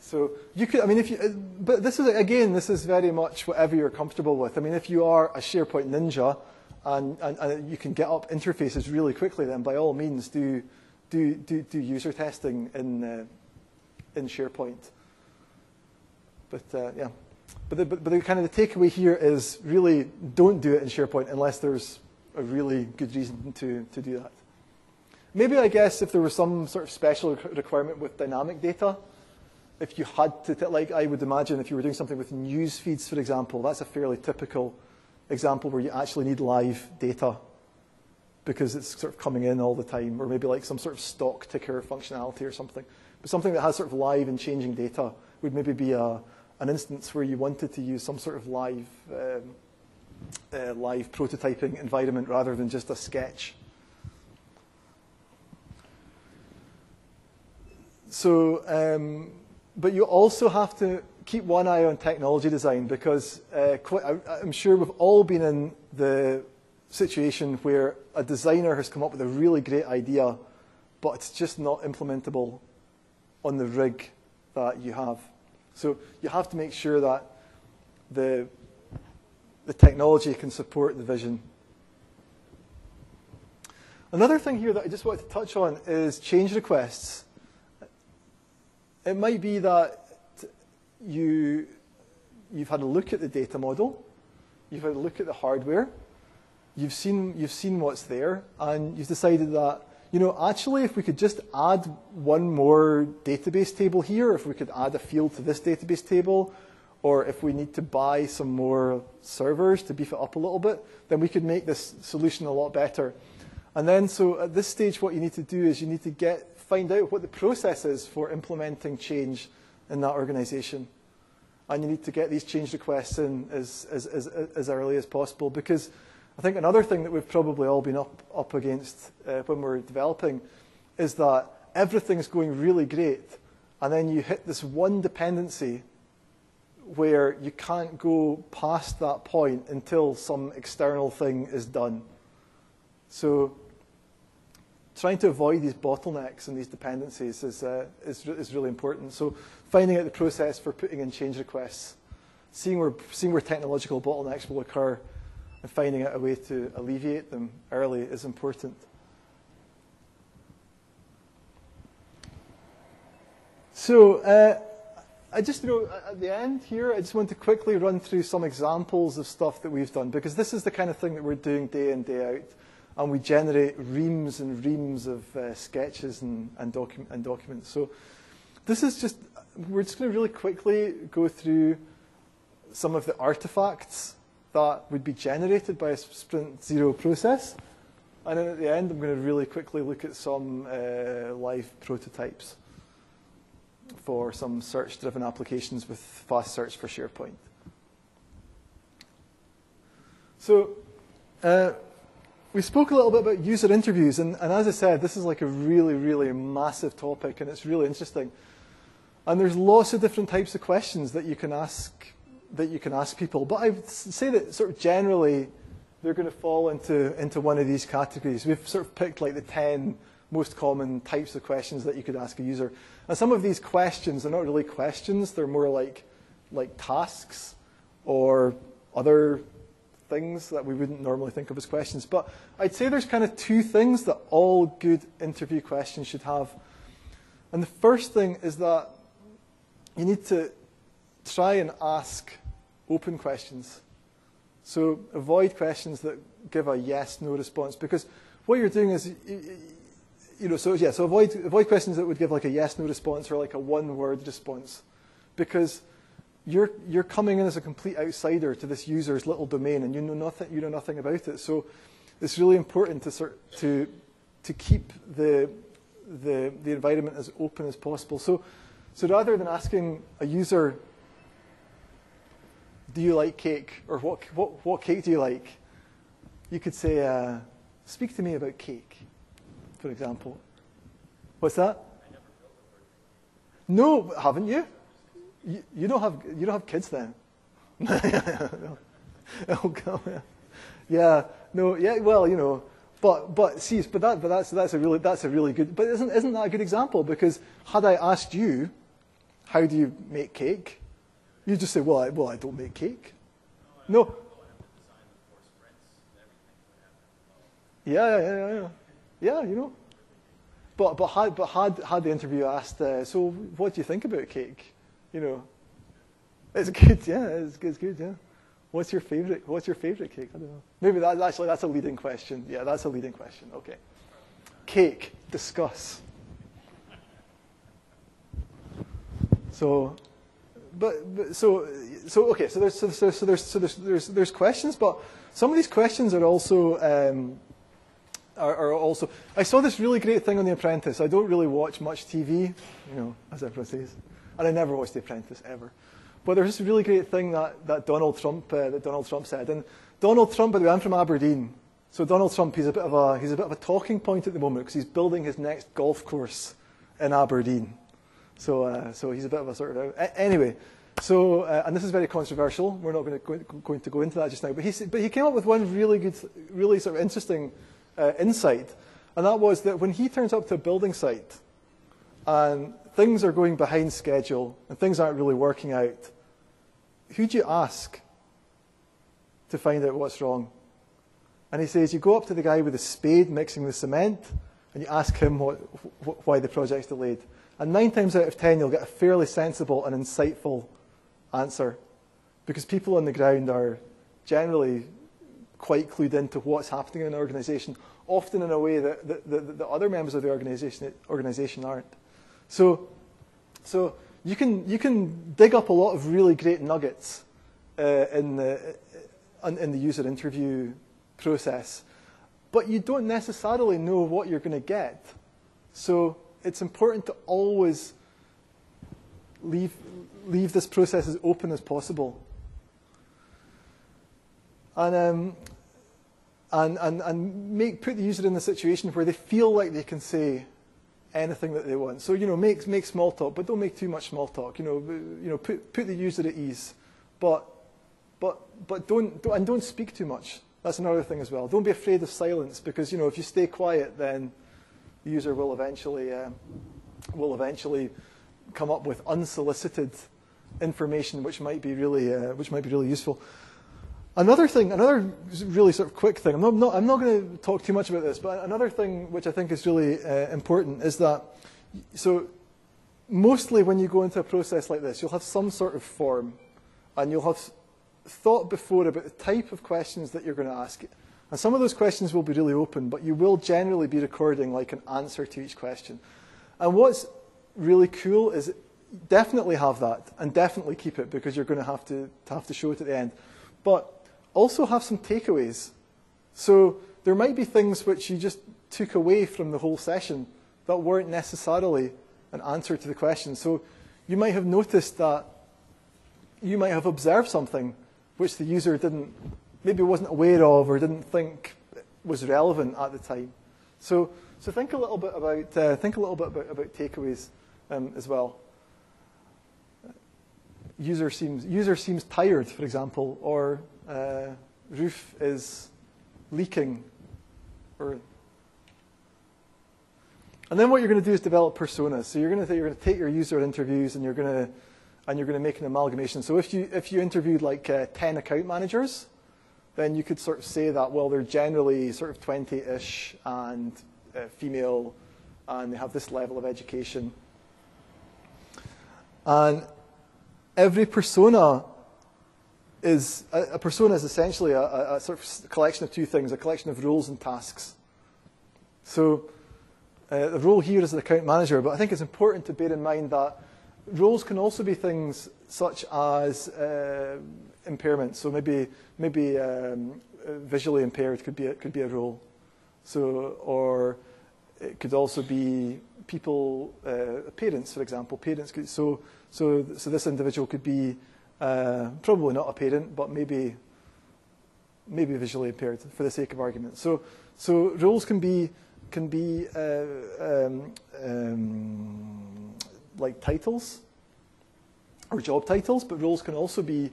So you could, I mean, but this is very much whatever you're comfortable with. I mean, if you are a SharePoint ninja and you can get up interfaces really quickly, then by all means do user testing in SharePoint. But yeah, but the kind of the takeaway here is really don't do it in SharePoint unless there's a really good reason to do that. Maybe, I guess, if there was some sort of special requirement with dynamic data, if you had to, like I would imagine if you were doing something with news feeds, for example, that's a fairly typical example where you actually need live data because it's sort of coming in all the time, or maybe like some sort of stock ticker functionality or something. But something that has sort of live and changing data would maybe be an instance where you wanted to use some sort of live prototyping environment rather than just a sketch. So, but you also have to keep one eye on technology design, because I'm sure we've all been in the situation where a designer has come up with a really great idea, but it's just not implementable on the rig that you have. So you have to make sure that the technology can support the vision. Another thing here that I just wanted to touch on is change requests. It might be that you've had a look at the data model, you've had a look at the hardware, you've seen what's there, and you've decided that, actually, if we could just add one more database table here, if we could add a field to this database table, or if we need to buy some more servers to beef it up a little bit, then we could make this solution a lot better. And then, so at this stage, what you need to do is you need to find out what the process is for implementing change in that organization. And you need to get these change requests in as early as possible, because I think another thing that we've probably all been up against when we're developing is that everything's going really great, and then you hit this one dependency where you can't go past that point until some external thing is done. So trying to avoid these bottlenecks and these dependencies is really important. So finding out the process for putting in change requests, seeing where technological bottlenecks will occur, and finding out a way to alleviate them early is important. So I just, at the end here, I just want to quickly run through some examples of stuff that we've done, because this is the kind of thing that we're doing day in, day out. And we generate reams and reams of sketches and documents. So this is just, we're just going to really quickly go through some of the artifacts that would be generated by a Sprint Zero process. And then at the end, I'm going to really quickly look at some live prototypes for some search-driven applications with fast search for SharePoint. So we spoke a little bit about user interviews, and as I said, this is like a really, really massive topic, and it's really interesting. And there's lots of different types of questions that you can ask people. But I would say that sort of generally they're going to fall into one of these categories. We've sort of picked like the 10 most common types of questions that you could ask a user. And some of these questions are not really questions, they're more like tasks or other things that we wouldn't normally think of as questions. But I'd say there's kind of two things that all good interview questions should have. And the first thing is that you need to try and ask open questions. So avoid questions that give a yes/no response, because what you're doing is, so avoid questions that would give like a yes/no response or like a one-word response, because you're coming in as a complete outsider to this user's little domain, and you know nothing about it. So it's really important to keep the environment as open as possible. So rather than asking a user, do you like cake, or what cake do you like, you could say, speak to me about cake, for example. What's that? I never built a word. No, haven't you? You don't have kids then? No. Oh God. Yeah. No. Yeah. Well, but that's a really good. But isn't that a good example? Because had I asked you, how do you make cake? You just say, well, I don't make cake. No. Yeah. But had the interview asked, so what do you think about cake? It's good. Yeah, it's good. Yeah. What's your favorite cake? I don't know. Maybe that's a leading question. Yeah, that's a leading question. Okay. Cake. Discuss. So, okay. So there's questions, but some of these questions are also are also. I saw this really great thing on The Apprentice. I don't really watch much TV, as everyone says, and I never watched The Apprentice ever. But there's this really great thing that Donald Trump said. And Donald Trump, by the way, I'm from Aberdeen. So Donald Trump, he's a bit of a talking point at the moment because he's building his next golf course in Aberdeen. So he's a bit of a sort of anyway. So, and this is very controversial. We're not going to go into that just now. But he came up with one really sort of interesting insight, and that was that when he turns up to a building site and things are going behind schedule and things aren't really working out, who do you ask to find out what's wrong? And he says you go up to the guy with the spade mixing the cement and you ask him why the project's delayed. And 9 times out of 10 you'll get a fairly sensible and insightful answer, because people on the ground are generally quite clued into what's happening in an organization, often in a way that the other members of the organization aren't. So you can dig up a lot of really great nuggets in the user interview process, but you don't necessarily know what you're going to get. So it's important to always leave this process as open as possible, and put the user in the situation where they feel like they can say anything that they want. So make small talk, but don't make too much small talk. Put the user at ease, but don't speak too much. That's another thing as well. Don't be afraid of silence, because if you stay quiet, then the user will eventually come up with unsolicited information, which might be really useful. Another really sort of quick thing. I'm not going to talk too much about this, but another thing which I think is really important is that, so mostly when you go into a process like this, you'll have some sort of form, and you'll have thought before about the type of questions that you're going to ask. And some of those questions will be really open, but you will generally be recording like an answer to each question. And what's really cool is definitely have that, and definitely keep it, because you're going to have to show it at the end. But also have some takeaways. So there might be things which you just took away from the whole session that weren't necessarily an answer to the question. So you might have noticed that you might have observed something which the user maybe wasn't aware of or didn't think was relevant at the time. So think a little bit about takeaways as well. User seems tired, for example, or roof is leaking, and then what you're going to do is develop personas. So you're going to take your user interviews and you're going to make an amalgamation. So if you interviewed like 10 account managers, then you could sort of say that, well, they're generally sort of 20-ish and female, and they have this level of education. And every persona is essentially a sort of collection of two things, a collection of roles and tasks. So the role here is an account manager, but I think it's important to bear in mind that roles can also be things such as impairment. So maybe visually impaired could be a role. So, or it could also be people, parents, for example. Parents could, so this individual could be probably not a parent, but maybe visually impaired for the sake of argument. So roles can be like titles or job titles, but roles can also be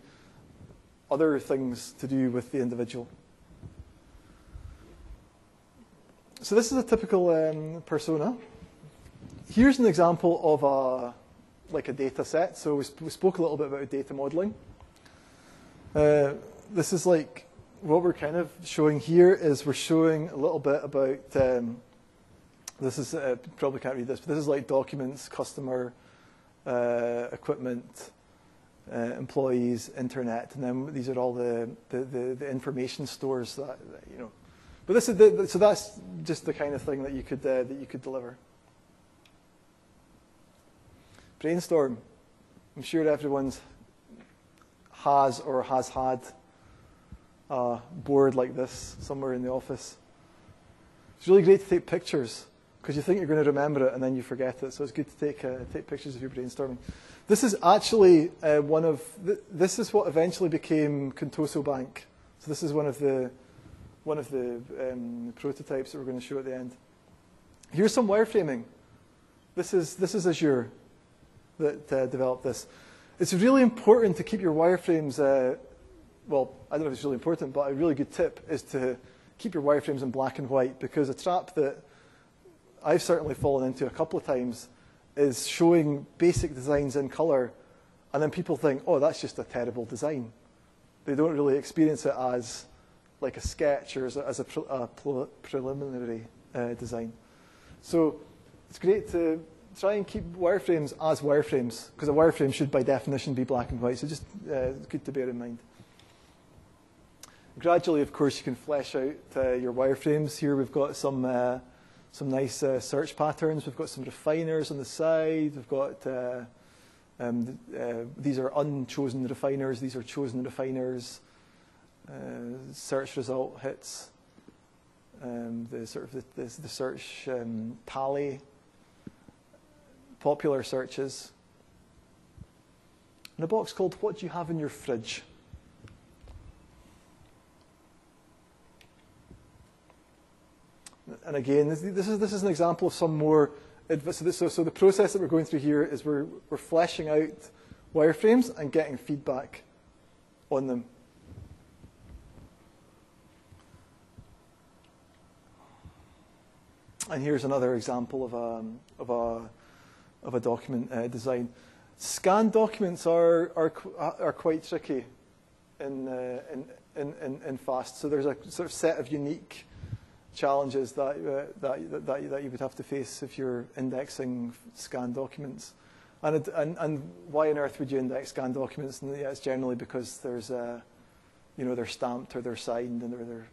other things to do with the individual. So this is a typical persona. Here's an example of a data set. So we spoke a little bit about data modeling. This is like what we're kind of showing here is we're showing a little bit about, this is, probably can't read this, but this is like documents, customer, equipment, employees, internet, and then these are all the information stores that But this is so that's just the kind of thing that you could deliver. Brainstorm. I'm sure everyone's has or has had a board like this somewhere in the office. It's really great to take pictures because you think you're going to remember it and then you forget it. So it's good to take pictures of your brainstorming. This is actually this is what eventually became Contoso Bank. So this is one of the prototypes that we're going to show at the end. Here's some wireframing. This is Azure that developed this. it's really important to keep your wireframes, well, I don't know if it's really important, but a really good tip is to keep your wireframes in black and white, because a trap that I've certainly fallen into a couple of times is showing basic designs in color, and then people think, oh, that's just a terrible design. They don't really experience it as like a sketch or as a preliminary design. So it's great to try and keep wireframes as wireframes, because a wireframe should by definition be black and white, so just good to bear in mind. Gradually, of course, you can flesh out your wireframes. Here we've got some nice search patterns. We've got some refiners on the side. We've got, these are unchosen refiners. These are chosen refiners. Search result hits. The search tally. Popular searches. And a box called "What Do You Have in Your Fridge?" And again, this is an example of some more. So the process that we're going through here is we're fleshing out wireframes and getting feedback on them. And here's another example of a document design. Scanned documents are quite tricky in FAST. So there's a sort of set of unique challenges that you would have to face if you're indexing scanned documents. And why on earth would you index scanned documents? And yeah, it's generally because there's they're stamped or they're signed and they're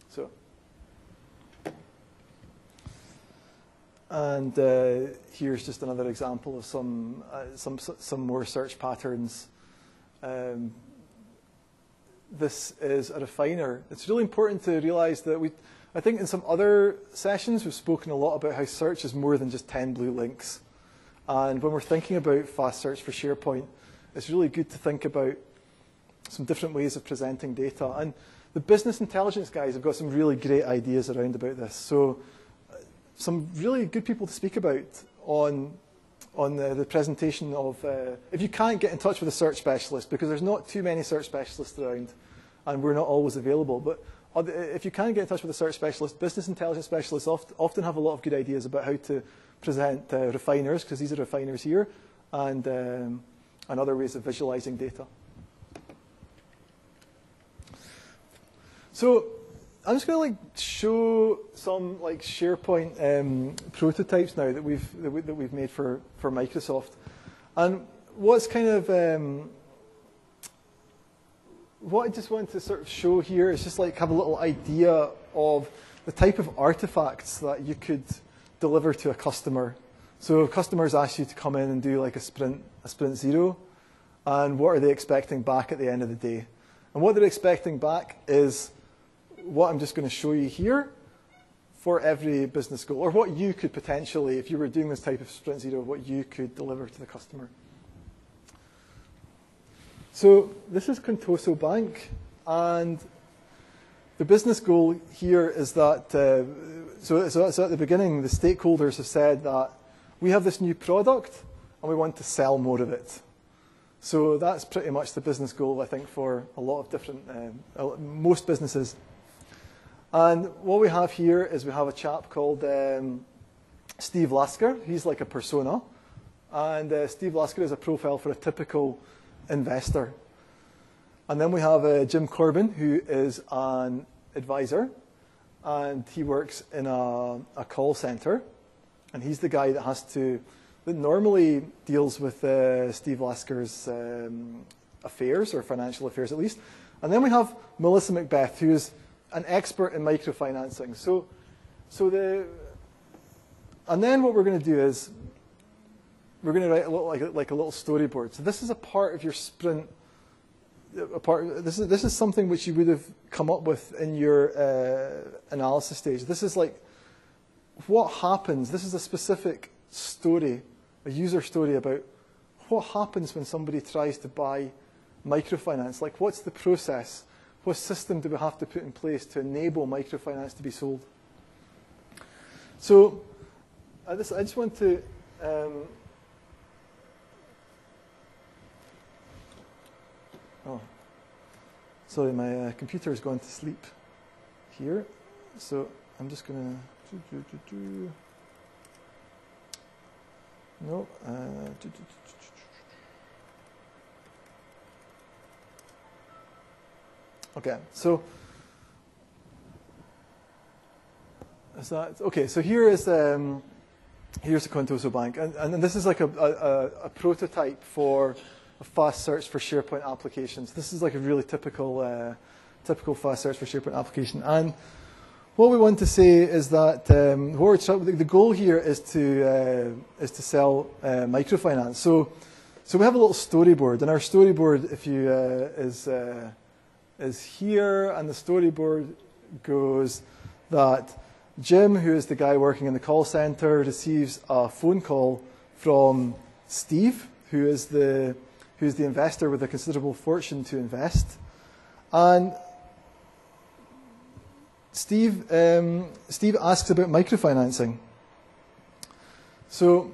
so. And here's just another example of some more search patterns. This is a refiner. It's really important to realize that I think in some other sessions we've spoken a lot about how search is more than just 10 blue links. And when we're thinking about fast search for SharePoint, it's really good to think about some different ways of presenting data. And the business intelligence guys have got some really great ideas around about this. So some really good people to speak about on the presentation of, if you can't get in touch with a search specialist, because there's not too many search specialists around and we're not always available, but if you can get in touch with a search specialist, business intelligence specialists often have a lot of good ideas about how to present refiners, because these are refiners here, and other ways of visualizing data. So I'm just going to show some SharePoint prototypes now that we've made for Microsoft, and what's kind of what I just want to sort of show here is just have a little idea of the type of artifacts that you could deliver to a customer. So if customers ask you to come in and do a sprint zero, and what are they expecting back at the end of the day? And what they're expecting back is what I'm just going to show you here for every business goal, or what you could potentially, if you were doing this type of sprint zero, what you could deliver to the customer. So this is Contoso Bank, and the business goal here is that, so at the beginning, the stakeholders have said that we have this new product and we want to sell more of it. So that's pretty much the business goal, I think, for a lot of different, most businesses. And what we have here is we have a chap called Steve Lasker. He's like a persona. And Steve Lasker is a profile for a typical investor. And then we have Jim Corbin, who is an advisor. And he works in a call center. And he's the guy that normally deals with Steve Lasker's affairs, or financial affairs at least. And then we have Melissa Macbeth, who is an expert in microfinancing. And then what we're going to do is we're going to write a little, like a little storyboard. So this is a part of your sprint. This is something which you would have come up with in your analysis stage. This is like what happens. This is a specific story, a user story about what happens when somebody tries to buy microfinance. Like, what's the process? What system do we have to put in place to enable microfinance to be sold? So I just want to Sorry, my computer is going to sleep here. So I'm just going to... No. Okay, so is that okay? So here is here's the Contoso Bank, and this is like a prototype for a fast search for SharePoint applications. This is like a really typical fast search for SharePoint application. And what we want to say is that the goal here is to sell microfinance. So we have a little storyboard, and our storyboard, if you is here, and the storyboard goes that Jim, who is the guy working in the call center, receives a phone call from Steve, who's the investor with a considerable fortune to invest, and Steve asks about microfinancing. So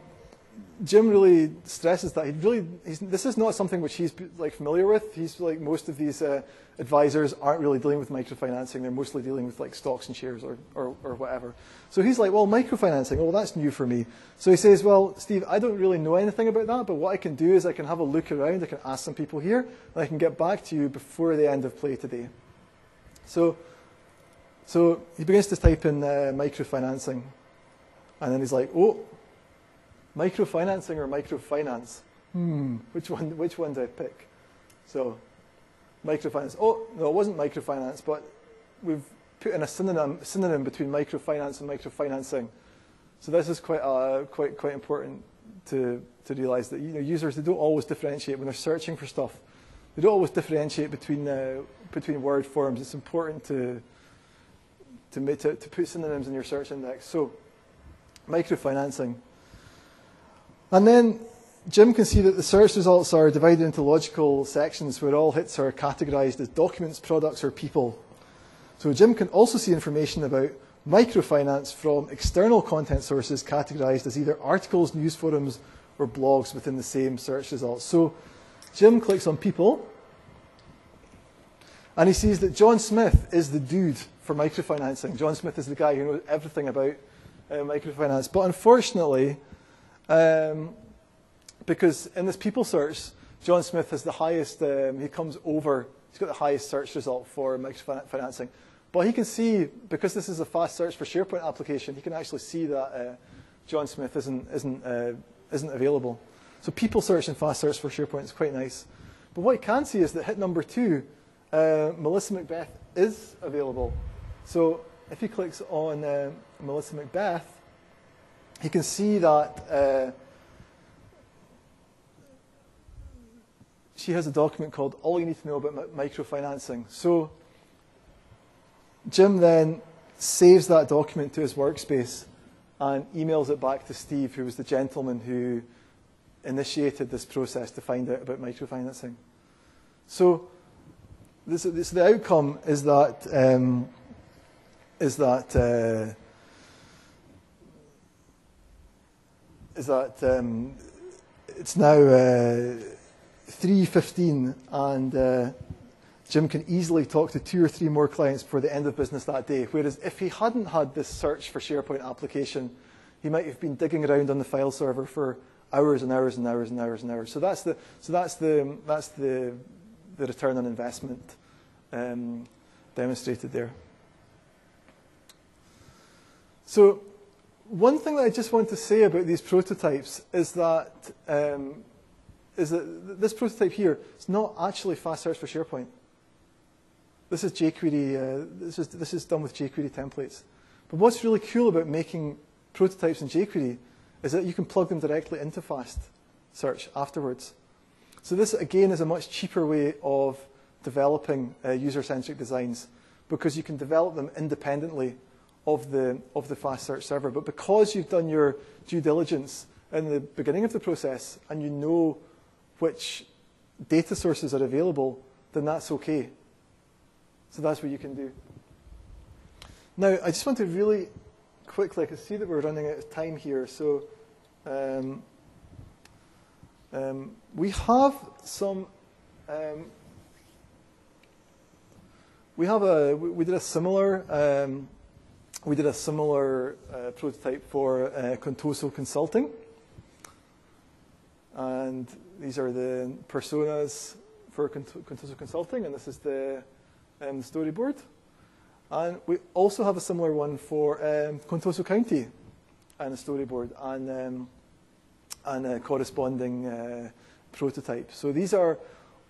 Jim really stresses that this is not something which he's like familiar with. He's like most of these advisors aren't really dealing with microfinancing. They're mostly dealing with like stocks and shares or whatever. So he's like, well, microfinancing, oh, that's new for me. So he says, well, Steve, I don't really know anything about that, but what I can do is I can have a look around. I can ask some people here, and I can get back to you before the end of play today. So he begins to type in microfinancing, and then he's like, oh, microfinancing or microfinance? Which one do I pick? So microfinance. Oh, no, it wasn't microfinance, but we've put in a synonym between microfinance and microfinancing. So this is quite important to realize that users, they don't always differentiate when they're searching for stuff. They don't always differentiate between word forms. It's important to put synonyms in your search index. So microfinancing. And then Jim can see that the search results are divided into logical sections where all hits are categorized as documents, products, or people. So Jim can also see information about microfinance from external content sources categorized as either articles, news forums, or blogs within the same search results. So Jim clicks on people, and he sees that John Smith is the dude for microfinancing. John Smith is the guy who knows everything about microfinance. But unfortunately, because in this people search, John Smith has the highest, he's got the highest search result for microfinancing. But he can see, because this is a fast search for SharePoint application, he can actually see that John Smith isn't available. So people search and fast search for SharePoint is quite nice. But what he can see is that hit number 2, Melissa Macbeth is available. So if he clicks on Melissa Macbeth, he can see that she has a document called All You Need to Know About Microfinancing. So Jim then saves that document to his workspace and emails it back to Steve, who was the gentleman who initiated this process to find out about microfinancing. So the outcome is that it's now 3:15, and Jim can easily talk to 2 or 3 more clients before the end of business that day. Whereas if he hadn't had this search for SharePoint application, he might have been digging around on the file server for hours and hours and hours and hours and hours. So that's the return on investment demonstrated there. So one thing that I just want to say about these prototypes is that this prototype here is not actually fast search for SharePoint. This is jQuery. This is done with jQuery templates. But what's really cool about making prototypes in jQuery is that you can plug them directly into fast search afterwards. So this again is a much cheaper way of developing user-centric designs, because you can develop them independently of the fast search server. But because you've done your due diligence in the beginning of the process and you know which data sources are available, then that's okay. So that's what you can do. Now, I just want to really quickly, I can see that we're running out of time here, so we have some we did a similar prototype for Contoso Consulting, and these are the personas for Contoso Consulting, and this is the storyboard. And we also have a similar one for Contoso County, and a storyboard and a corresponding prototype. So these are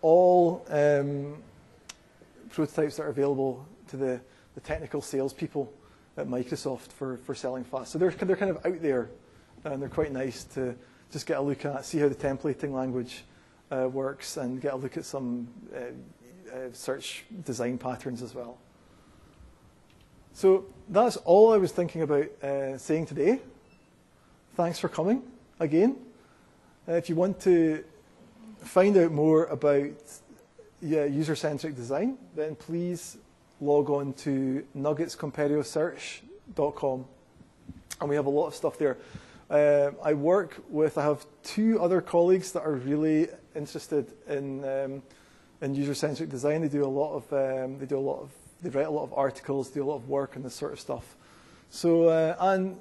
all prototypes that are available to the technical salespeople at Microsoft for selling fast. So they're kind of out there, and they're quite nice to just get a look at, see how the templating language works, and get a look at some search design patterns as well. So that's all I was thinking about saying today. Thanks for coming again. If you want to find out more about user-centric design, then please log on to nuggetscomperiosearch.com, and we have a lot of stuff there. I have 2 other colleagues that are really interested in user-centric design. They write a lot of articles, do a lot of work on this sort of stuff. So and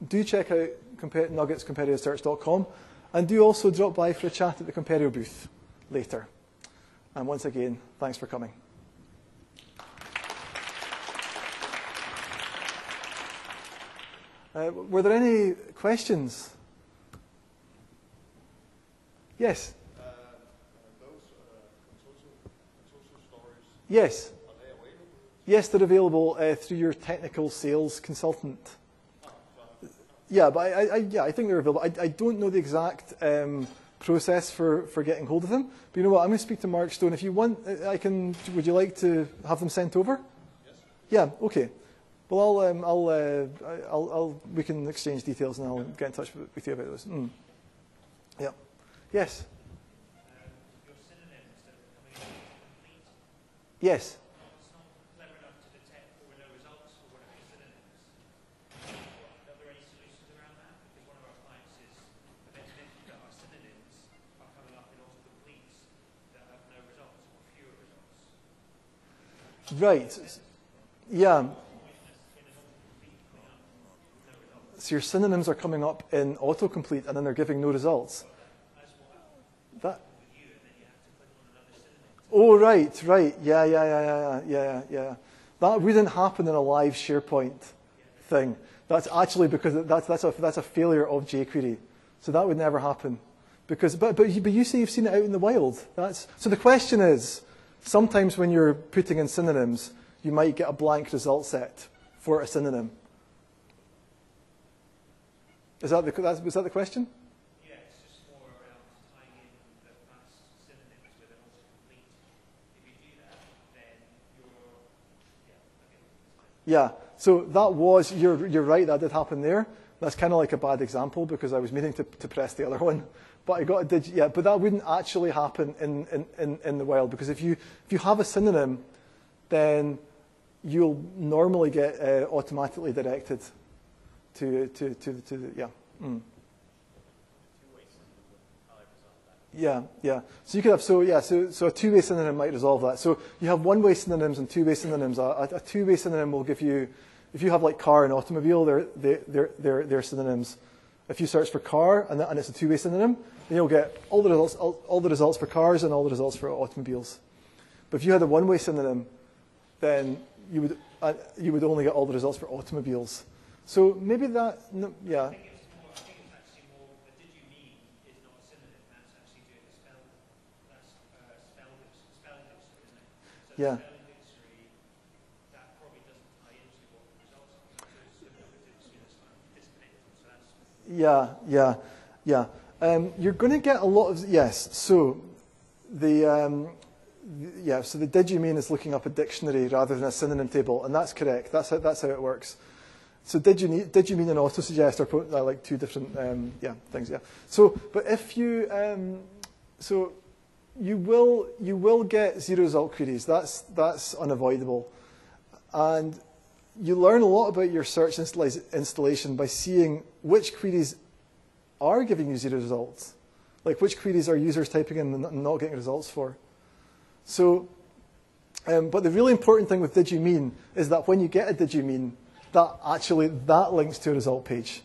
do check out nuggetscomperiosearch.com, and do also drop by for a chat at the Comperio booth later. And once again, thanks for coming. Were there any questions? Yes? Those Contoso stories, Yes. are they available? Yes, they're available through your technical sales consultant. Yeah, but I think they're available. I don't know the exact process for getting hold of them. But you know what? I'm going to speak to Mark Stone. If you want, would you like to have them sent over? Yes. Yeah. Okay. Well, we can exchange details, and I'll get in touch with you about those. Yeah. Yes. Your synonyms that are coming up complete. Yes. It's not clever enough to detect or no results for one of your synonyms. Are there any solutions around that? Because one of our clients is admitting that our synonyms are coming up in autocompletes that have no results or fewer results. Right. Yeah. So your synonyms are coming up in autocomplete, and then they're giving no results. That. Oh, right. Yeah. That wouldn't happen in a live SharePoint thing. That's actually because that's a failure of jQuery. So that would never happen. But you say you've seen it out in the wild. So the question is, sometimes when you're putting in synonyms, you might get a blank result set for a synonym. Was that the question? Yeah, it's just more around tying in the past synonyms with an autocomplete. If you do that, then Yeah. So that was you're right. That did happen there. That's kind of like a bad example because I was meaning to press the other one, but I got a digit. Yeah, but that wouldn't actually happen in the wild, because if you have a synonym, then you'll normally get automatically directed to yeah. Yeah. So you could have so a two-way synonym might resolve that. So you have one-way synonyms and two-way synonyms. A two-way synonym will give you, if you have like car and automobile, they're synonyms. If you search for car and it's a two-way synonym, then you'll get all the results for cars and all the results for automobiles. But if you had a one-way synonym, then you would only get all the results for automobiles. So maybe that, yeah. I think it's actually more, the did you mean is not a synonym, that's actually doing a spell dictionary, isn't it? So Yeah. spell dictionary, that probably doesn't tie into what the results are. So it's sort of disconnected, so that's... Yeah. You're going to get a lot of, yes, so the did you mean is looking up a dictionary rather than a synonym table, and that's correct. That's how it works. So did you mean and auto-suggest are like two different things, yeah. So, but if you, so you will get zero result queries. That's unavoidable. And you learn a lot about your search installation by seeing which queries are giving you zero results. Like which queries are users typing in and not getting results for. So But the really important thing with did you mean is that when you get a did you mean, that links to a result page.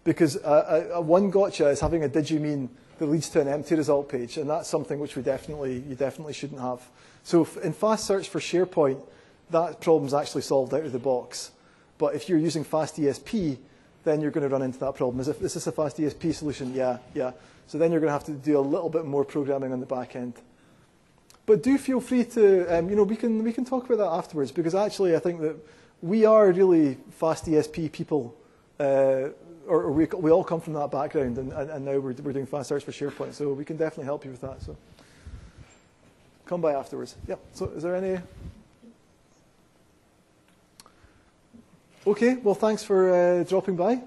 Because a one gotcha is having a did you mean that leads to an empty result page, and that's something which you definitely shouldn't have. So in fast search for SharePoint, that problem's actually solved out of the box. But if you're using fast ESP, then you're going to run into that problem. Is this a fast ESP solution? Yeah. So then you're going to have to do a little bit more programming on the back end. But do feel free to, we can talk about that afterwards, because actually I think that we are really fast ESP people, or we all come from that background, and now we're doing fast search for SharePoint, so we can definitely help you with that. So come by afterwards. Yeah. So is there any? Okay. Well, thanks for dropping by.